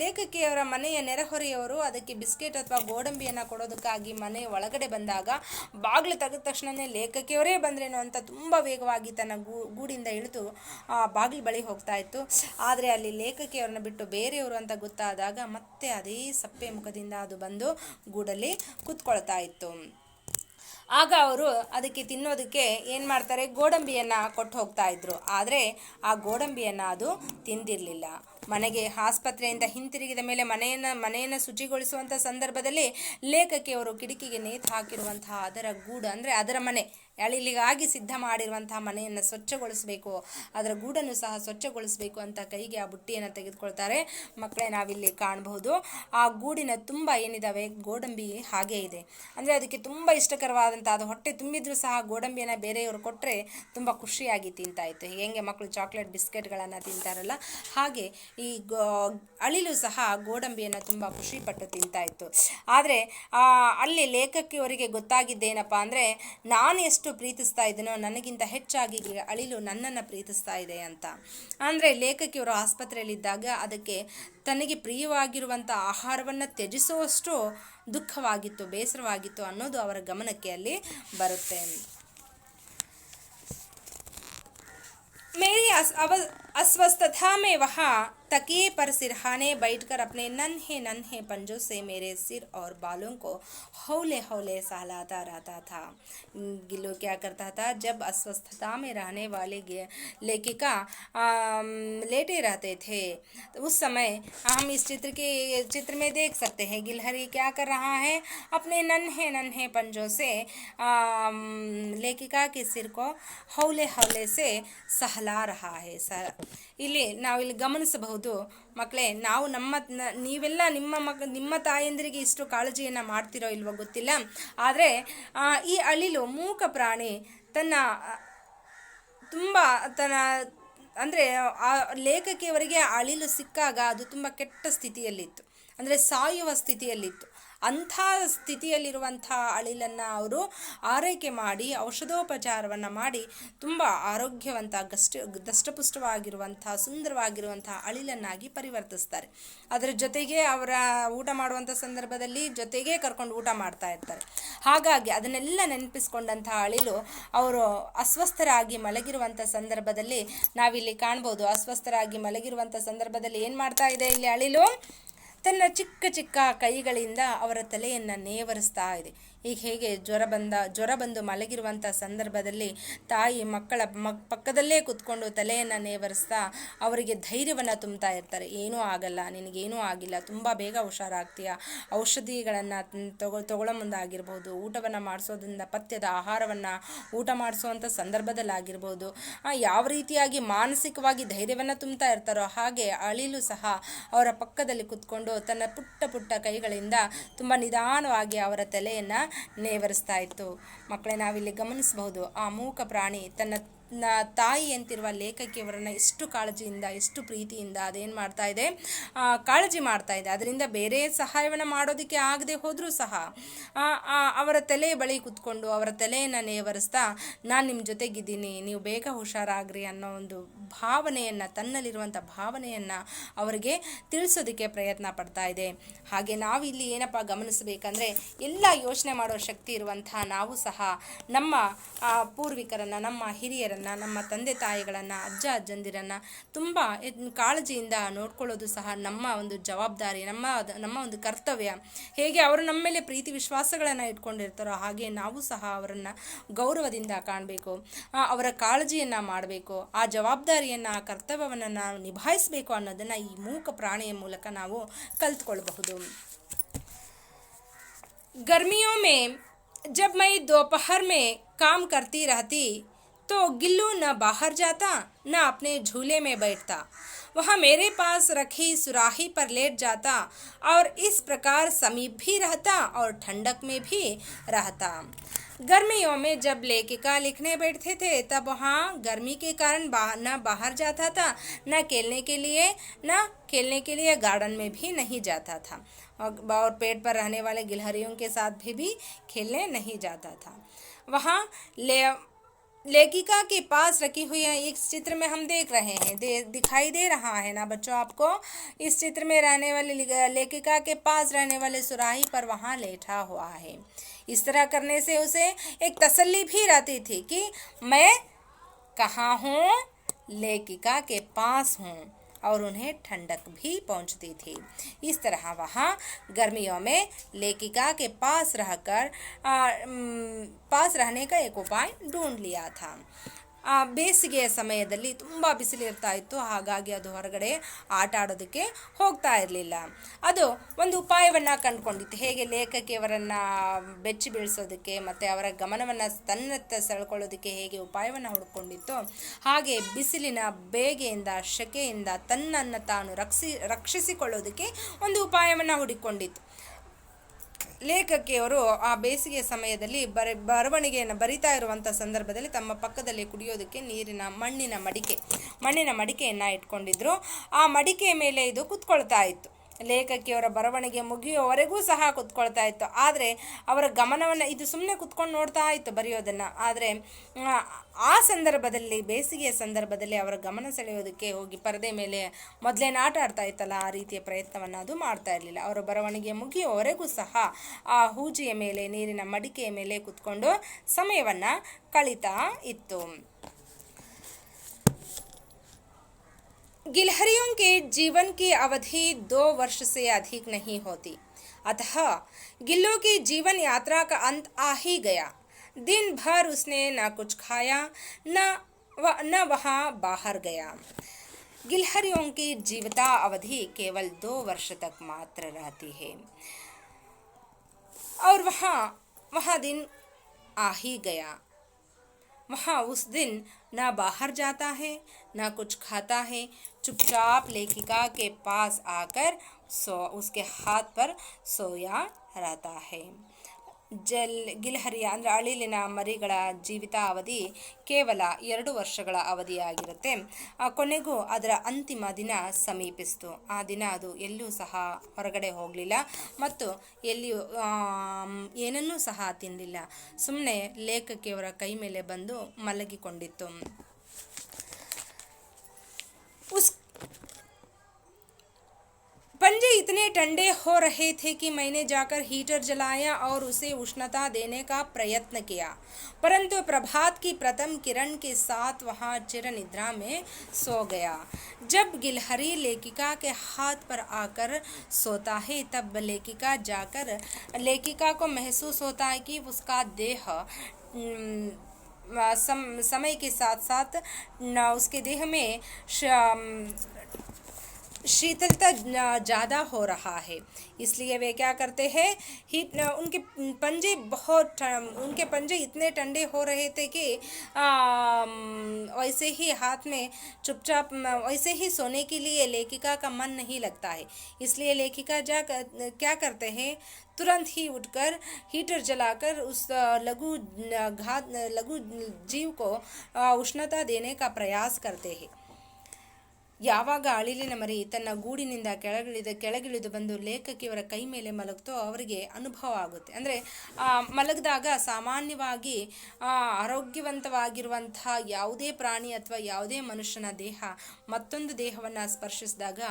ಲೇಖಕಿಯವರ ಮನೆಯ ನೆರೆಹೊರೆಯವರು ಅದಕ್ಕೆ ಬಿಸ್ಕೆಟ್ ಅಥವಾ ಗೋಡಂಬಿಯನ್ನು ಕೊಡೋದಕ್ಕಾಗಿ ಮನೆ ಒಳಗಡೆ ಬಂದಾಗ ಬಾಗಿಲು ತೆಗೆದ ತಕ್ಷಣವೇ ಲೇಖಕಿಯವರೇ ಬಂದ್ರೇನೋ ಅಂತ ತುಂಬ ವೇಗವಾಗಿ ತನ್ನ ಗೂಡಿಂದ ಇಳಿದು ಬಾಗಿಲು ಬಳಿ ಹೋಗ್ತಾ ಇತ್ತು. ಆದರೆ ಅಲ್ಲಿ ಲೇಖಕಿಯವರನ್ನ ಬಿಟ್ಟು ಬೇರೆಯವರು ಅಂತ ಗೊತ್ತಾದಾಗ ಮತ್ತೆ ಅದೇ ಸಪ್ಪೆ ಮುಖದಿಂದ ಅದು ಬಂದು ಗೂಡಲ್ಲಿ ಕೂತ್ಕೊಳ್ತಾ ಇತ್ತು. ಆಗ ಅವರು ಅದಕ್ಕೆ ತಿನ್ನೋದಕ್ಕೆ ಏನು ಮಾಡ್ತಾರೆ, ಗೋಡಂಬಿಯನ್ನು ಕೊಟ್ಟು ಹೋಗ್ತಾ ಇದ್ರು. ಆದರೆ ಆ ಗೋಡಂಬಿಯನ್ನು ಅದು ತಿಂದಿರಲಿಲ್ಲ. ಮನೆಗೆ ಆಸ್ಪತ್ರೆಯಿಂದ ಹಿಂತಿರುಗಿದ ಮೇಲೆ ಮನೆಯನ್ನು ಶುಚಿಗೊಳಿಸುವಂಥ ಸಂದರ್ಭದಲ್ಲಿ ಲೇಖಕಿಯವರು ಕಿಟಕಿಗೆ ನೇತು ಹಾಕಿರುವಂತಹ ಅದರ ಗೂಡು, ಅಂದರೆ ಅದರ ಮನೆ ಅಳಿಲಿಗಾಗಿ ಸಿದ್ಧ ಮಾಡಿರುವಂತಹ ಮನೆಯನ್ನು ಸ್ವಚ್ಛಗೊಳಿಸಬೇಕು, ಅದರ ಗೂಡನ್ನು ಸಹ ಸ್ವಚ್ಛಗೊಳಿಸಬೇಕು ಅಂತ ಕೈಗೆ ಆ ಬುಟ್ಟಿಯನ್ನು ತೆಗೆದುಕೊಳ್ತಾರೆ. ಮಕ್ಕಳೇ, ನಾವಿಲ್ಲಿ ಕಾಣಬಹುದು ಆ ಗೂಡಿನ ತುಂಬ ಏನಿದ್ದಾವೆ ಗೋಡಂಬಿ ಹಾಗೇ ಇದೆ. ಅಂದರೆ ಅದಕ್ಕೆ ತುಂಬ ಇಷ್ಟಕರವಾದಂಥ, ಅದು ಹೊಟ್ಟೆ ತುಂಬಿದ್ರೂ ಸಹ ಗೋಡಂಬಿಯನ್ನು ಬೇರೆಯವರು ಕೊಟ್ಟರೆ ತುಂಬ ಖುಷಿಯಾಗಿ ತಿಂತಾ ಇತ್ತು. ಹೇಗೆ ಮಕ್ಕಳು ಚಾಕ್ಲೇಟ್ ಬಿಸ್ಕೆಟ್ಗಳನ್ನು ತಿಂತಾರಲ್ಲ, ಹಾಗೆ ಈ ಅಳಿಲು ಸಹ ಗೋಡಂಬಿಯನ್ನು ತುಂಬ ಖುಷಿಪಟ್ಟು ತಿಂತಾ ಇತ್ತು. ಆದರೆ ಅಲ್ಲಿ ಲೇಖಕಿಯವರಿಗೆ ಗೊತ್ತಾಗಿದ್ದೇನಪ್ಪ ಅಂದರೆ, ನಾನು ಎಷ್ಟು ಪ್ರೀತಿಸ್ತಾ ಇದ್ದೀನೋ ನನಗಿಂತ ಹೆಚ್ಚಾಗಿ ಅಳಿಲು ನನ್ನನ್ನು ಪ್ರೀತಿಸ್ತಾ ಇದೆ ಅಂತ. ಅಂದರೆ ಲೇಖಕಿಯವರು ಆಸ್ಪತ್ರೆಯಲ್ಲಿದ್ದಾಗ ಅದಕ್ಕೆ ತನಗೆ ಪ್ರಿಯವಾಗಿರುವಂಥ ಆಹಾರವನ್ನು ತ್ಯಜಿಸುವಷ್ಟು ದುಃಖವಾಗಿತ್ತು, ಬೇಸರವಾಗಿತ್ತು ಅನ್ನೋದು ಅವರ ಗಮನಕ್ಕೆ ಅಲ್ಲಿ ಬರುತ್ತೆ. मेरी अस्वस्थता में वहाँ तकिए पर सिरहाने बैठकर अपने नन्हे नन्हे पंजों से मेरे सिर और बालों को हौले हौले सहलाता रहता था. गिल्लू क्या करता था, जब अस्वस्थता में रहने वाले लेखिका लेटे रहते थे तो उस समय हम इस चित्र में देख सकते हैं गिलहरी क्या कर रहा है, अपने नन्हे नन्हे पंजों से लेखिका के सिर को हौले हौले से सहला रहा है. ಇಲ್ಲಿ ನಾವಿಲ್ಲಿ ಗಮನಿಸಬಹುದು ಮಕ್ಕಳೇ, ನಾವು ನೀವೆಲ್ಲ ನಿಮ್ಮ ತಾಯಂದಿರಿಗೆ ಇಷ್ಟು ಕಾಳಜಿಯನ್ನು ಮಾಡ್ತಿರೋ ಇಲ್ವೋ ಗೊತ್ತಿಲ್ಲ. ಆದರೆ ಈ ಅಳಿಲು ಮೂಕ ಪ್ರಾಣಿ ಅಂದರೆ ಆ ಲೇಖಕಿಯವರಿಗೆ ಅಳಿಲು ಸಿಕ್ಕಾಗ ಅದು ತುಂಬ ಕೆಟ್ಟ ಸ್ಥಿತಿಯಲ್ಲಿತ್ತು, ಅಂದರೆ ಸಾಯುವ ಸ್ಥಿತಿಯಲ್ಲಿತ್ತು. ಅಂಥ ಸ್ಥಿತಿಯಲ್ಲಿರುವಂಥ ಅಳಿಲನ್ನು ಅವರು ಆರೈಕೆ ಮಾಡಿ ಔಷಧೋಪಚಾರವನ್ನು ಮಾಡಿ ತುಂಬ ಆರೋಗ್ಯವಂತ ದಷ್ಟಪುಷ್ಟವಾಗಿರುವಂಥ ಸುಂದರವಾಗಿರುವಂಥ ಅಳಿಲನ್ನಾಗಿ ಪರಿವರ್ತಿಸ್ತಾರೆ. ಅದರ ಜೊತೆಗೆ ಅವರ ಊಟ ಮಾಡುವಂಥ ಸಂದರ್ಭದಲ್ಲಿ ಜೊತೆಗೇ ಕರ್ಕೊಂಡು ಊಟ ಮಾಡ್ತಾ ಇರ್ತಾರೆ. ಹಾಗಾಗಿ ಅದನ್ನೆಲ್ಲ ನೆನಪಿಸ್ಕೊಂಡಂಥ ಅಳಿಲು ಅವರು ಅಸ್ವಸ್ಥರಾಗಿ ಮಲಗಿರುವಂಥ ಸಂದರ್ಭದಲ್ಲಿ ನಾವಿಲ್ಲಿ ಕಾಣ್ಬೋದು. ಅಸ್ವಸ್ಥರಾಗಿ ಮಲಗಿರುವಂಥ ಸಂದರ್ಭದಲ್ಲಿ ಏನು ಮಾಡ್ತಾ ಇದೆ ಇಲ್ಲಿ ಅಳಿಲು, ತನ್ನ ಚಿಕ್ಕ ಚಿಕ್ಕ ಕೈಗಳಿಂದ ಅವರ ತಲೆಯನ್ನು ನೇವರಿಸ್ತಾ ಇದೆ. ಈಗ ಹೇಗೆ ಜ್ವರ ಬಂದು ಮಲಗಿರುವಂಥ ಸಂದರ್ಭದಲ್ಲಿ ತಾಯಿ ಮಕ್ಕಳ ಪಕ್ಕದಲ್ಲೇ ಕೂತ್ಕೊಂಡು ತಲೆಯನ್ನು ನೇವರಿಸ್ತಾ ಅವರಿಗೆ ಧೈರ್ಯವನ್ನು ತುಂಬ್ತಾ ಇರ್ತಾರೆ. ಏನೂ ಆಗಲ್ಲ, ನಿನಗೇನೂ ಆಗಿಲ್ಲ, ತುಂಬ ಬೇಗ ಹುಷಾರಾಗ್ತೀಯ, ಔಷಧಿಗಳನ್ನು ತಗೊಳ್ಳೋ ಮುಂದಾಗಿರ್ಬೋದು, ಊಟವನ್ನು ಮಾಡಿಸೋದ್ರಿಂದ ಪಥ್ಯದ ಆಹಾರವನ್ನು ಊಟ ಮಾಡಿಸೋವಂಥ ಸಂದರ್ಭದಲ್ಲಾಗಿರ್ಬೋದು, ಯಾವ ರೀತಿಯಾಗಿ ಮಾನಸಿಕವಾಗಿ ಧೈರ್ಯವನ್ನು ತುಂಬ್ತಾ ಇರ್ತಾರೋ ಹಾಗೆ ಅಳಿಲು ಸಹ ಅವರ ಪಕ್ಕದಲ್ಲಿ ಕೂತ್ಕೊಂಡು ತನ್ನ ಪುಟ್ಟ ಪುಟ್ಟ ಕೈಗಳಿಂದ ತುಂಬ ನಿಧಾನವಾಗಿ ಅವರ ತಲೆಯನ್ನು ನೇವರಿಸ್ತಾ ಇತ್ತು. ಮಕ್ಕಳೇ, ನಾವಿಲ್ಲಿ ಗಮನಿಸಬಹುದು ಆ ಮೂಕ ಪ್ರಾಣಿ ತನ್ನ ತಾಯಿ ಅಂತಿರುವ ಲೇಖಕಿಯವರನ್ನು ಎಷ್ಟು ಕಾಳಜಿಯಿಂದ ಎಷ್ಟು ಪ್ರೀತಿಯಿಂದ ಅದೇನು ಮಾಡ್ತಾ ಇದೆ, ಕಾಳಜಿ ಮಾಡ್ತಾ ಇದೆ. ಅದರಿಂದ ಬೇರೆ ಸಹಾಯವನ್ನು ಮಾಡೋದಕ್ಕೆ ಆಗದೆ ಹೋದರೂ ಸಹ ಅವರ ತಲೆ ಬಳಿ ಕೂತ್ಕೊಂಡು ಅವರ ತಲೆಯನ್ನು ನೇವರಿಸ್ತಾ ನಾನು ನಿಮ್ಮ ಜೊತೆಗಿದ್ದೀನಿ, ನೀವು ಬೇಗ ಹುಷಾರಾಗ್ರಿ ಅನ್ನೋ ಒಂದು ಭಾವನೆಯನ್ನು, ತನ್ನಲ್ಲಿರುವಂಥ ಭಾವನೆಯನ್ನು ಅವರಿಗೆ ತಿಳಿಸೋದಕ್ಕೆ ಪ್ರಯತ್ನ ಪಡ್ತಾ ಇದೆ. ಹಾಗೆ ನಾವಿಲ್ಲಿ ಏನಪ್ಪ ಗಮನಿಸಬೇಕಂದ್ರೆ, ಎಲ್ಲ ಯೋಚನೆ ಮಾಡೋ ಶಕ್ತಿ ಇರುವಂಥ ನಾವು ಸಹ ನಮ್ಮ ಪೂರ್ವಿಕರನ್ನು, ನಮ್ಮ ಹಿರಿಯರನ್ನು, ನಮ್ಮ ತಂದೆ ತಾಯಿಗಳನ್ನು, ಅಜ್ಜ ಅಜ್ಜಂದಿರನ್ನು ತುಂಬ ಕಾಳಜಿಯಿಂದ ನೋಡ್ಕೊಳ್ಳೋದು ಸಹ ನಮ್ಮ ಒಂದು ಜವಾಬ್ದಾರಿ, ನಮ್ಮ ಒಂದು ಕರ್ತವ್ಯ. ಹೇಗೆ ಅವರು ನಮ್ಮ ಮೇಲೆ ಪ್ರೀತಿ ವಿಶ್ವಾಸಗಳನ್ನು ಇಟ್ಕೊಂಡಿರ್ತಾರೋ ಹಾಗೆ ನಾವು ಸಹ ಅವರನ್ನು ಗೌರವದಿಂದ ಕಾಣಬೇಕು, ಅವರ ಕಾಳಜಿಯನ್ನು ಮಾಡಬೇಕು, ಆ ಜವಾಬ್ದಾರಿಯನ್ನು, ಆ ಕರ್ತವ್ಯವನ್ನು ನಾವು ನಿಭಾಯಿಸಬೇಕು ಅನ್ನೋದನ್ನು ಈ ಮೂಕ ಪ್ರಾಣಿಯ ಮೂಲಕ ನಾವು ಕಲ್ತ್ಕೊಳ್ಬಹುದು. गर्मियों में जब मैं दोपहर में काम करती रहती तो गिल्लू न बाहर जाता न अपने झूले में बैठता, वह मेरे पास रखी सुराही पर लेट जाता और इस प्रकार समीप भी रहता और ठंडक में भी रहता. गर्मियों में जब लेखिका लिखने बैठते थे तब वहाँ गर्मी के कारण न बाहर जाता था, न खेलने के लिए गार्डन में भी नहीं जाता था. और पेड़ पर रहने वाले गिलहरियों के साथ भी खेलने नहीं जाता था। वहाँ लेखिका के पास रखी हुई है, इस चित्र में हम देख रहे हैं, दिखाई दे रहा है ना बच्चों आपको। इस चित्र में रहने वाले लेखिका के पास रहने वाले सुराही पर वहाँ लेटा हुआ है। इस तरह करने से उसे एक तसल्ली भी रहती थी कि मैं कहाँ हूँ, लेखिका के पास हूँ, और उन्हें ठंडक भी पहुँचती थी। इस तरह वहाँ गर्मियों में लेखिका के पास रहकर पास रहने का एक उपाय ढूंढ लिया था। ಬೇಸಿಗೆಯ ಸಮಯದಲ್ಲಿ ತುಂಬ ಬಿಸಿಲಿರ್ತಾ ಇತ್ತು, ಹಾಗಾಗಿ ಅದು ಹೊರಗಡೆ ಆಟ ಆಡೋದಕ್ಕೆ ಹೋಗ್ತಾ ಇರಲಿಲ್ಲ. ಅದು ಒಂದು ಉಪಾಯವನ್ನು ಕಂಡುಕೊಂಡಿತ್ತು, ಹೇಗೆ ಲೇಖಕಿಯವರನ್ನು ಬೆಚ್ಚಿ ಬೀಳಿಸೋದಕ್ಕೆ ಮತ್ತು ಅವರ ಗಮನವನ್ನು ತನ್ನತ್ತ ಸೆಳ್ಕೊಳ್ಳೋದಕ್ಕೆ ಹೇಗೆ ಉಪಾಯವನ್ನು ಹುಡುಕೊಂಡಿತ್ತು, ಹಾಗೆ ಬಿಸಿಲಿನ ಬೇಗೆಯಿಂದ ಶೆಕೆಯಿಂದ ತನ್ನನ್ನು ತಾನು ರಕ್ಷಿಸಿಕೊಳ್ಳೋದಕ್ಕೆ ಒಂದು ಉಪಾಯವನ್ನು ಹುಡುಕೊಂಡಿತ್ತು. ಲೇಖಕಿಯವರು ಆ ಬೇಸಿಗೆ ಸಮಯದಲ್ಲಿ ಬರವಣಿಗೆಯನ್ನು ಬರಿತಾ ಇರುವಂಥ ಸಂದರ್ಭದಲ್ಲಿ ತಮ್ಮ ಪಕ್ಕದಲ್ಲಿ ಕುಡಿಯೋದಕ್ಕೆ ಮಣ್ಣಿನ ಮಡಿಕೆಯನ್ನು ಇಟ್ಕೊಂಡಿದ್ರು. ಆ ಮಡಿಕೆಯ ಮೇಲೆ ಇದು ಕುತ್ಕೊಳ್ತಾ ಇತ್ತು. ಲೇಖಕಿಯವರ ಬರವಣಿಗೆ ಮುಗಿಯುವವರೆಗೂ ಸಹ ಕುತ್ಕೊಳ್ತಾ ಇತ್ತು. ಆದರೆ ಅವರ ಗಮನವನ್ನು ಇದು ಸುಮ್ಮನೆ ಕುತ್ಕೊಂಡು ನೋಡ್ತಾ ಇತ್ತು ಬರೆಯೋದನ್ನು. ಆದರೆ ಆ ಸಂದರ್ಭದಲ್ಲಿ, ಬೇಸಿಗೆಯ ಸಂದರ್ಭದಲ್ಲಿ ಅವರ ಗಮನ ಸೆಳೆಯೋದಕ್ಕೆ ಹೋಗಿ ಪರದೆ ಮೇಲೆ ಮೊದಲೇನು ಆಟ ಆಡ್ತಾ ಇತ್ತಲ್ಲ, ಆ ರೀತಿಯ ಪ್ರಯತ್ನವನ್ನು ಅದು ಮಾಡ್ತಾ ಇರಲಿಲ್ಲ. ಅವರ ಬರವಣಿಗೆ ಮುಗಿಯುವವರೆಗೂ ಸಹ ಆ ಹೂಜಿಯ ಮೇಲೆ, ನೀರಿನ ಮಡಿಕೆಯ ಮೇಲೆ ಕುತ್ಕೊಂಡು ಸಮಯವನ್ನು ಕಳೀತಾ ಇತ್ತು. गिलहरियों के जीवन की अवधि 2 वर्ष से अधिक नहीं होती, अतः गिल्लों की जीवन यात्रा का अंत आ ही गया। दिन भर उसने न कुछ खाया न वहाँ बाहर गया। गिलहरियों की जीविता अवधि केवल 2 वर्ष तक मात्र रहती है, और वहाँ दिन आ ही गया। वहाँ उस दिन न बाहर जाता है न कुछ खाता है, चुपचाप लेखिका के पास आकर उसके हाथ पर सोया रहता है. ಗಿಲ್ಹರಿಯ ಅಂದರೆ ಅಳಿಲಿನ ಮರಿಗಳ ಜೀವಿತಾವಧಿ ಕೇವಲ 2 ವರ್ಷಗಳ ಅವಧಿಯಾಗಿರುತ್ತೆ. ಕೊನೆಗೂ ಅದರ ಅಂತಿಮ ದಿನ ಸಮೀಪಿಸಿತು. ಆ ದಿನ ಅದು ಎಲ್ಲೂ ಸಹ ಹೊರಗಡೆ ಹೋಗಲಿಲ್ಲ ಮತ್ತು ಎಲ್ಲಿಯೂ ಏನನ್ನೂ ಸಹ ತಿನ್ನಲಿಲ್ಲ. ಸುಮ್ಮನೆ ಲೇಖಕಿಯವರ ಕೈ ಮೇಲೆ ಬಂದು ಮಲಗಿಕೊಂಡಿತ್ತು. पंजे इतने ठंडे हो रहे थे कि मैंने जाकर हीटर जलाया और उसे उष्णता देने का प्रयत्न किया, परंतु प्रभात की प्रथम किरण के साथ वहाँ चिर निद्रा में सो गया. जब गिलहरी लेखिका के हाथ पर आकर सोता है, तब लेखिका जाकर लेखिका को महसूस होता है कि उसका देह समय के साथ साथ उसके देह में शीतलता ज़्यादा हो रहा है. इसलिए वे क्या करते हैं, उनके पंजे इतने ठंडे हो रहे थे कि वैसे ही हाथ में चुपचाप वैसे ही सोने के लिए लेखिका का मन नहीं लगता है. इसलिए लेखिका क्या करते हैं, तुरंत ही उठकर हीटर जलाकर उस लघु जीव को उष्णता देने का प्रयास करते हैं. ಯಾವಾಗ ಅಳಿಲಿನ ಮರಿ ತನ್ನ ಗೂಡಿನಿಂದ ಕೆಳಗಿಳಿದು ಬಂದು ಲೇಖಕಿಯವರ ಕೈ ಮೇಲೆ ಮಲಗ್ತೋ ಅವರಿಗೆ ಅನುಭವ ಆಗುತ್ತೆ. ಅಂದರೆ ಮಲಗಿದಾಗ ಸಾಮಾನ್ಯವಾಗಿ ಆರೋಗ್ಯವಂತವಾಗಿರುವಂತಹ ಯಾವುದೇ ಪ್ರಾಣಿ ಅಥವಾ ಯಾವುದೇ ಮನುಷ್ಯನ ದೇಹ ಮತ್ತೊಂದು ದೇಹವನ್ನು ಸ್ಪರ್ಶಿಸಿದಾಗ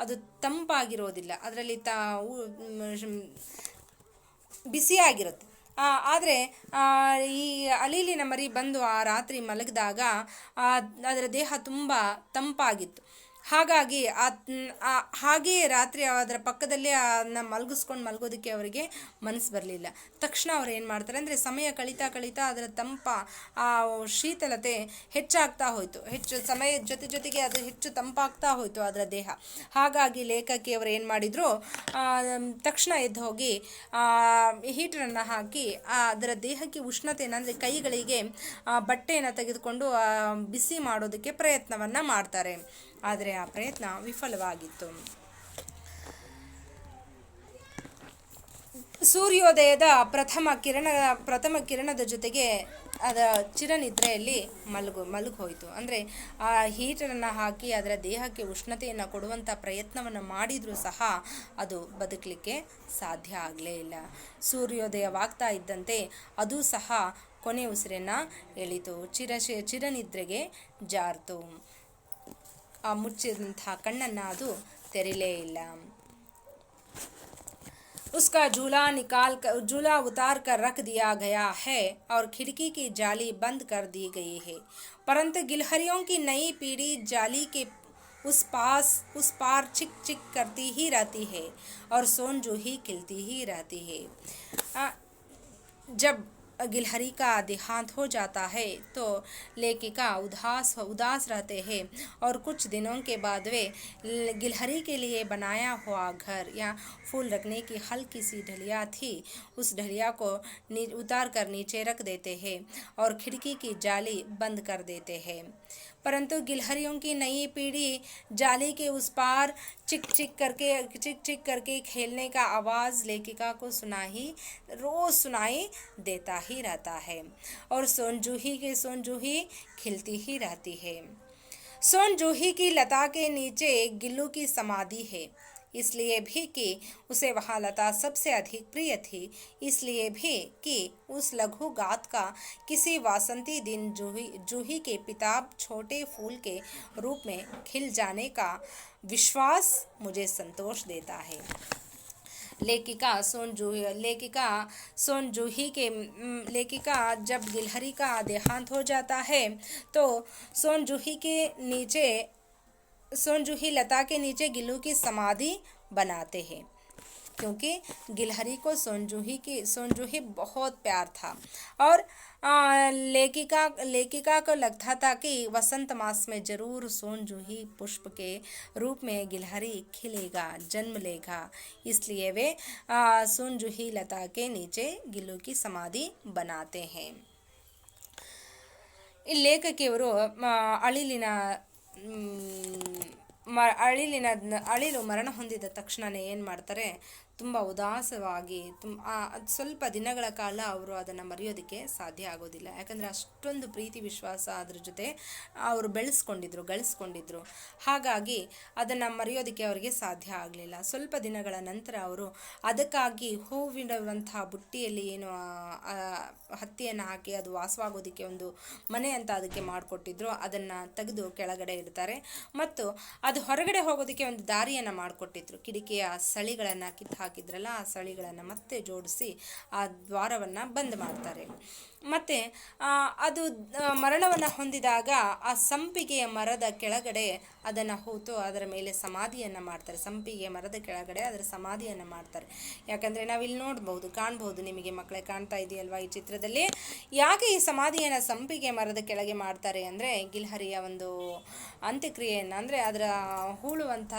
ಅದು ತಂಪಾಗಿರೋದಿಲ್ಲ, ಅದರಲ್ಲಿ ಬಿಸಿಯಾಗಿರುತ್ತೆ. ಆದರೆ ಈ ಅಳಿಲಿನ ಮರಿ ಬಂದು ಆ ರಾತ್ರಿ ಮಲಗಿದಾಗ ಅದರ ದೇಹ ತುಂಬ ತಂಪಾಗಿತ್ತು. ಹಾಗಾಗಿ ಹಾಗೆಯೇ ರಾತ್ರಿ ಅದರ ಪಕ್ಕದಲ್ಲೇ ಅದನ್ನ ಮಲಗೋದಕ್ಕೆ ಅವರಿಗೆ ಮನಸ್ಸು ಬರಲಿಲ್ಲ. ತಕ್ಷಣ ಅವ್ರು ಏನು ಮಾಡ್ತಾರೆ ಅಂದರೆ, ಸಮಯ ಕಳೀತಾ ಅದರ ಶೀತಲತೆ ಹೆಚ್ಚಾಗ್ತಾ ಹೋಯಿತು. ಸಮಯ ಜೊತೆಗೆ ಅದು ಹೆಚ್ಚು ತಂಪಾಗ್ತಾ ಹೋಯಿತು ಅದರ ದೇಹ. ಹಾಗಾಗಿ ಲೇಖಕಿಯವರು ಏನು ಮಾಡಿದರು, ತಕ್ಷಣ ಎದ್ದು ಹೋಗಿ ಹೀಟರನ್ನು ಹಾಕಿ ಅದರ ದೇಹಕ್ಕೆ ಉಷ್ಣತೆಯನ್ನು ಅಂದರೆ ಕೈಗಳಿಗೆ ಬಟ್ಟೆಯನ್ನು ತೆಗೆದುಕೊಂಡು ಬಿಸಿ ಮಾಡೋದಕ್ಕೆ ಪ್ರಯತ್ನವನ್ನು ಮಾಡ್ತಾರೆ. ಆದರೆ ಆ ಪ್ರಯತ್ನ ವಿಫಲವಾಗಿತ್ತು. ಸೂರ್ಯೋದಯದ ಪ್ರಥಮ ಕಿರಣದ ಜೊತೆಗೆ ಅದರ ಚಿರನಿದ್ರೆಯಲ್ಲಿ ಮಲಗೋಯ್ತು. ಅಂದರೆ ಆ ಹೀಟರನ್ನು ಹಾಕಿ ಅದರ ದೇಹಕ್ಕೆ ಉಷ್ಣತೆಯನ್ನು ಕೊಡುವಂಥ ಪ್ರಯತ್ನವನ್ನು ಮಾಡಿದರೂ ಸಹ ಅದು ಬದುಕಲಿಕ್ಕೆ ಸಾಧ್ಯ ಆಗಲೇ ಇಲ್ಲ. ಸೂರ್ಯೋದಯವಾಗ್ತಾ ಇದ್ದಂತೆ ಅದು ಸಹ ಕೊನೆ ಉಸಿರನ್ನು ಎಳಿತು, ಚಿರನಿದ್ರೆಗೆ ಜಾರ್ತು. ಆ ಮುಚ್ಚಿದಂಥ ಕಣ್ಣನ್ನು ಅದು ತೆರಿಲೇ ಇಲ್ಲ. उसका झूला उतार कर रख दिया गया है और खिड़की की जाली बंद कर दी गई है, परंतु गिलहरियों की नई पीढ़ी जाली के उस पार चिक चिक करती ही रहती है और सोन जूही खिलती ही रहती है. जब गिलहरी का देहांत हो जाता है तो लेखिका उदास रहते हैं और कुछ दिनों के बाद वे गिलहरी के लिए बनाया हुआ घर या फूल रखने की हल्की सी ढलिया थी, उस ढलिया को उतार कर नीचे रख देते हैं और खिड़की की जाली बंद कर देते हैं. परंतु गिलहरियों की नई पीढ़ी जाली के उस पार चिक चिक करके खेलने का आवाज़ लेखिका को रोज़ सुनाई देता ही रहता है और सोन जूही खिलती ही रहती है. सोन जूही की लता के नीचे गिल्लू की समाधि है, इसलिए भी कि उसे वहाँ लता सबसे अधिक प्रिय थी, इसलिए भी कि उस लघु गात का किसी वासंती दिन जूही के पिताब छोटे फूल के रूप में खिल जाने का विश्वास मुझे संतोष देता है. लेखिका जब गिलहरी का देहांत हो जाता है तो सोन जूही लता के नीचे गिल्लू की समाधि बनाते हैं, क्योंकि गिलहरी को सोन जूही बहुत प्यार था और लेखिका को लगता था कि वसंत मास में जरूर सोन जूही पुष्प के रूप में गिलहरी खिलेगा, जन्म लेगा, इसलिए वे सोन जूही लता के नीचे गिल्लू की समाधि बनाते हैं. ಲೇಖಕಿಯವರು ಅಳಿಲು ಮರಣ ಹೊಂದಿದ ತಕ್ಷಣವೇ ಏನು ಮಾಡ್ತಾರೆ, ತುಂಬ ಉದಾಸವಾಗಿ ಸ್ವಲ್ಪ ದಿನಗಳ ಕಾಲ ಅವರು ಅದನ್ನು ಮರೆಯೋದಕ್ಕೆ ಸಾಧ್ಯ ಆಗೋದಿಲ್ಲ. ಯಾಕಂದರೆ ಅಷ್ಟೊಂದು ಪ್ರೀತಿ ವಿಶ್ವಾಸ ಅದ್ರ ಜೊತೆ ಅವರು ಗಳಿಸ್ಕೊಂಡಿದ್ರು. ಹಾಗಾಗಿ ಅದನ್ನು ಮರೆಯೋದಕ್ಕೆ ಅವರಿಗೆ ಸಾಧ್ಯ ಆಗಲಿಲ್ಲ. ಸ್ವಲ್ಪ ದಿನಗಳ ನಂತರ ಅವರು ಅದಕ್ಕಾಗಿ ಹೂವಿಡುವಂಥ ಬುಟ್ಟಿಯಲ್ಲಿ ಏನು ಹತ್ತಿಯನ್ನು ಹಾಕಿ ಅದು ವಾಸವಾಗೋದಕ್ಕೆ ಒಂದು ಮನೆ ಅಂತ ಅದಕ್ಕೆ ಮಾಡಿಕೊಟ್ಟಿದ್ರು, ಅದನ್ನು ತೆಗೆದು ಕೆಳಗಡೆ ಇಡ್ತಾರೆ ಮತ್ತು ಅದು ಹೊರಗಡೆ ಹೋಗೋದಕ್ಕೆ ಒಂದು ದಾರಿಯನ್ನು ಮಾಡಿಕೊಟ್ಟಿದ್ರು. ಕಿಟಕಿಯ ಸಳಿಗಳನ್ನು ಹಾಕಿದ್ರಲ್ಲ, ಆ ಸಳಿಗಳನ್ನು ಮತ್ತೆ ಜೋಡಿಸಿ ಆ ದ್ವಾರವನ್ನು ಬಂದ್ ಮಾಡ್ತಾರೆ. ಮತ್ತು ಅದು ಮರಣವನ್ನು ಹೊಂದಿದಾಗ ಆ ಸಂಪಿಗೆಯ ಮರದ ಕೆಳಗಡೆ ಅದನ್ನು ಹೂತು ಅದರ ಮೇಲೆ ಸಮಾಧಿಯನ್ನು ಮಾಡ್ತಾರೆ. ಸಂಪಿಗೆ ಮರದ ಕೆಳಗಡೆ ಅದರ ಸಮಾಧಿಯನ್ನು ಮಾಡ್ತಾರೆ. ಯಾಕಂದರೆ ನಾವಿಲ್ಲಿ ಕಾಣ್ಬೋದು, ನಿಮಗೆ ಮಕ್ಕಳೇ ಕಾಣ್ತಾ ಇದೆಯಲ್ವಾ ಈ ಚಿತ್ರದಲ್ಲಿ. ಯಾಕೆ ಈ ಸಮಾಧಿಯನ್ನು ಸಂಪಿಗೆ ಮರದ ಕೆಳಗೆ ಮಾಡ್ತಾರೆ ಅಂದರೆ ಗಿಲ್ಹರಿಯ ಒಂದು ಅಂತ್ಯಕ್ರಿಯೆಯನ್ನು, ಅಂದರೆ ಅದರ ಹೂಳುವಂಥ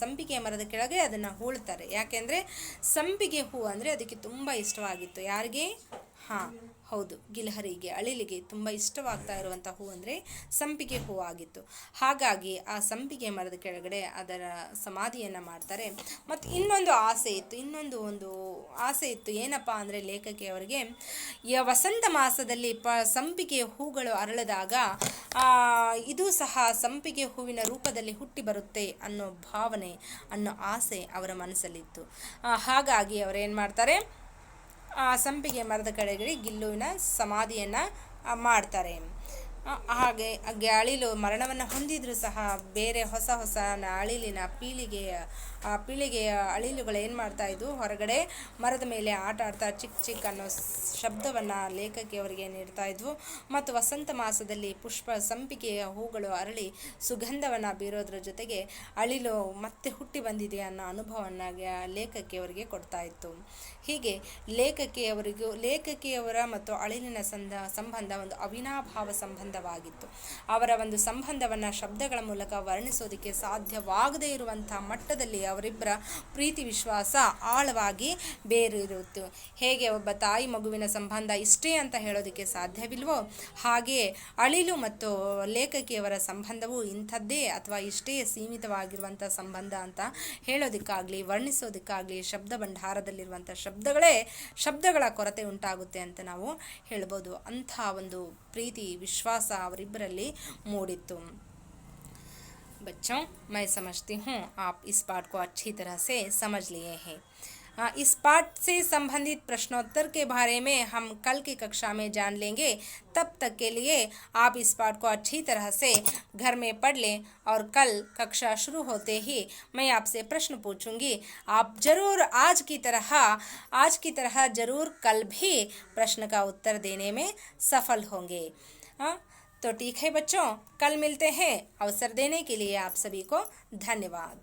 ಸಂಪಿಗೆ ಮರದ ಕೆಳಗೆ ಅದನ್ನು ಹೂಳ್ತಾರೆ. ಯಾಕೆಂದರೆ ಸಂಪಿಗೆ ಹೂ ಅಂದರೆ ಅದಕ್ಕೆ ತುಂಬ ಇಷ್ಟವಾಗಿತ್ತು. ಯಾರಿಗೆ? ಹೌದು, ಗಿಲ್ಹರಿಗೆ, ಅಳಿಲಿಗೆ ತುಂಬ ಇಷ್ಟವಾಗ್ತಾ ಇರುವಂಥ ಹೂ ಅಂದರೆ ಸಂಪಿಗೆ ಹೂ ಆಗಿತ್ತು. ಹಾಗಾಗಿ ಆ ಸಂಪಿಗೆ ಮರದ ಕೆಳಗಡೆ ಅದರ ಸಮಾಧಿಯನ್ನು ಮಾಡ್ತಾರೆ. ಮತ್ತು ಇನ್ನೊಂದು ಆಸೆ ಇತ್ತು. ಏನಪ್ಪ ಅಂದರೆ ಲೇಖಕಿಯವರಿಗೆ ವಸಂತ ಮಾಸದಲ್ಲಿ ಸಂಪಿಗೆಯ ಹೂಗಳು ಅರಳಿದಾಗ ಇದು ಸಹ ಸಂಪಿಗೆ ಹೂವಿನ ರೂಪದಲ್ಲಿ ಹುಟ್ಟಿ ಬರುತ್ತೆ ಅನ್ನೋ ಭಾವನೆ, ಅನ್ನೋ ಆಸೆ ಅವರ ಮನಸ್ಸಲ್ಲಿತ್ತು. ಹಾಗಾಗಿ ಅವರೇನು ಮಾಡ್ತಾರೆ, ಸಂಪಿಗೆ ಮರದ ಕೆಳಗಡೆ ಗಿಲ್ಲುವಿನ ಸಮಾಧಿಯನ್ನು ಮಾಡ್ತಾರೆ. ಹಾಗೆ ಅಳಿಲು ಮರಣವನ್ನು ಹೊಂದಿದ್ರು ಸಹ ಬೇರೆ ಹೊಸ ಅಳಿಲಿನ ಪೀಳಿಗೆಯ ಅಳಿಲುಗಳು ಏನು ಮಾಡ್ತಾ ಇದ್ವು, ಹೊರಗಡೆ ಮರದ ಮೇಲೆ ಆಟ ಆಡ್ತಾ ಚಿಕ್ ಅನ್ನೋ ಶಬ್ದವನ್ನು ಲೇಖಕಿಯವರಿಗೆ ನೀಡ್ತಾ ಇದ್ವು. ಮತ್ತು ವಸಂತ ಮಾಸದಲ್ಲಿ ಸಂಪಿಗೆಯ ಹೂಗಳು ಅರಳಿ ಸುಗಂಧವನ್ನು ಬೀರೋದ್ರ ಜೊತೆಗೆ ಅಳಿಲು ಮತ್ತೆ ಹುಟ್ಟಿ ಬಂದಿದೆ ಅನ್ನೋ ಅನುಭವವನ್ನು ಲೇಖಕಿಯವರಿಗೆ ಕೊಡ್ತಾ ಇತ್ತು. ಹೀಗೆ ಲೇಖಕಿಯವರ ಮತ್ತು ಅಳಿಲಿನ ಸಂಬಂಧ ಒಂದು ಅವಿನಾಭಾವ ಸಂಬಂಧ ಸಂಬಂಧವಾಗಿತ್ತು. ಅವರ ಒಂದು ಸಂಬಂಧವನ್ನು ಶಬ್ದಗಳ ಮೂಲಕ ವರ್ಣಿಸೋದಕ್ಕೆ ಸಾಧ್ಯವಾಗದೇ ಇರುವಂಥ ಮಟ್ಟದಲ್ಲಿ ಅವರಿಬ್ಬರ ಪ್ರೀತಿ ವಿಶ್ವಾಸ ಆಳವಾಗಿ ಬೇರಿರುತ್ತು. ಹೇಗೆ ಒಬ್ಬ ತಾಯಿ ಮಗುವಿನ ಸಂಬಂಧ ಇಷ್ಟೇ ಅಂತ ಹೇಳೋದಕ್ಕೆ ಸಾಧ್ಯವಿಲ್ವೋ, ಹಾಗೆಯೇ ಅಳಿಲು ಮತ್ತು ಲೇಖಕಿಯವರ ಸಂಬಂಧವು ಇಂಥದ್ದೇ ಅಥವಾ ಇಷ್ಟೇ ಸೀಮಿತವಾಗಿರುವಂಥ ಸಂಬಂಧ ಅಂತ ಹೇಳೋದಕ್ಕಾಗಲಿ ವರ್ಣಿಸೋದಕ್ಕಾಗಲಿ ಶಬ್ದ ಭಂಡಾರದಲ್ಲಿರುವಂಥ ಶಬ್ದಗಳ ಕೊರತೆ ಉಂಟಾಗುತ್ತೆ ಅಂತ ನಾವು ಹೇಳ್ಬೋದು. ಅಂಥ ಒಂದು ಪ್ರೀತಿ ವಿಶ್ವಾಸ ಅವರಿಬ್ಬರಲ್ಲಿ ಮೂಡಿತ್ತು. बच्चों, मैं समझती हूँ आप इस पाठ को अच्छी तरह से समझ लिए हैं. इस पाठ से संबंधित प्रश्नोत्तर के बारे में हम कल की कक्षा में जान लेंगे. तब तक के लिए आप इस पाठ को अच्छी तरह से घर में पढ़ लें और कल कक्षा शुरू होते ही मैं आपसे प्रश्न पूछूंगी. आप ज़रूर आज की तरह ज़रूर कल भी प्रश्न का उत्तर देने में सफल होंगे. तो ठीक है बच्चों, कल मिलते हैं. अवसर देने के लिए आप सभी को धन्यवाद.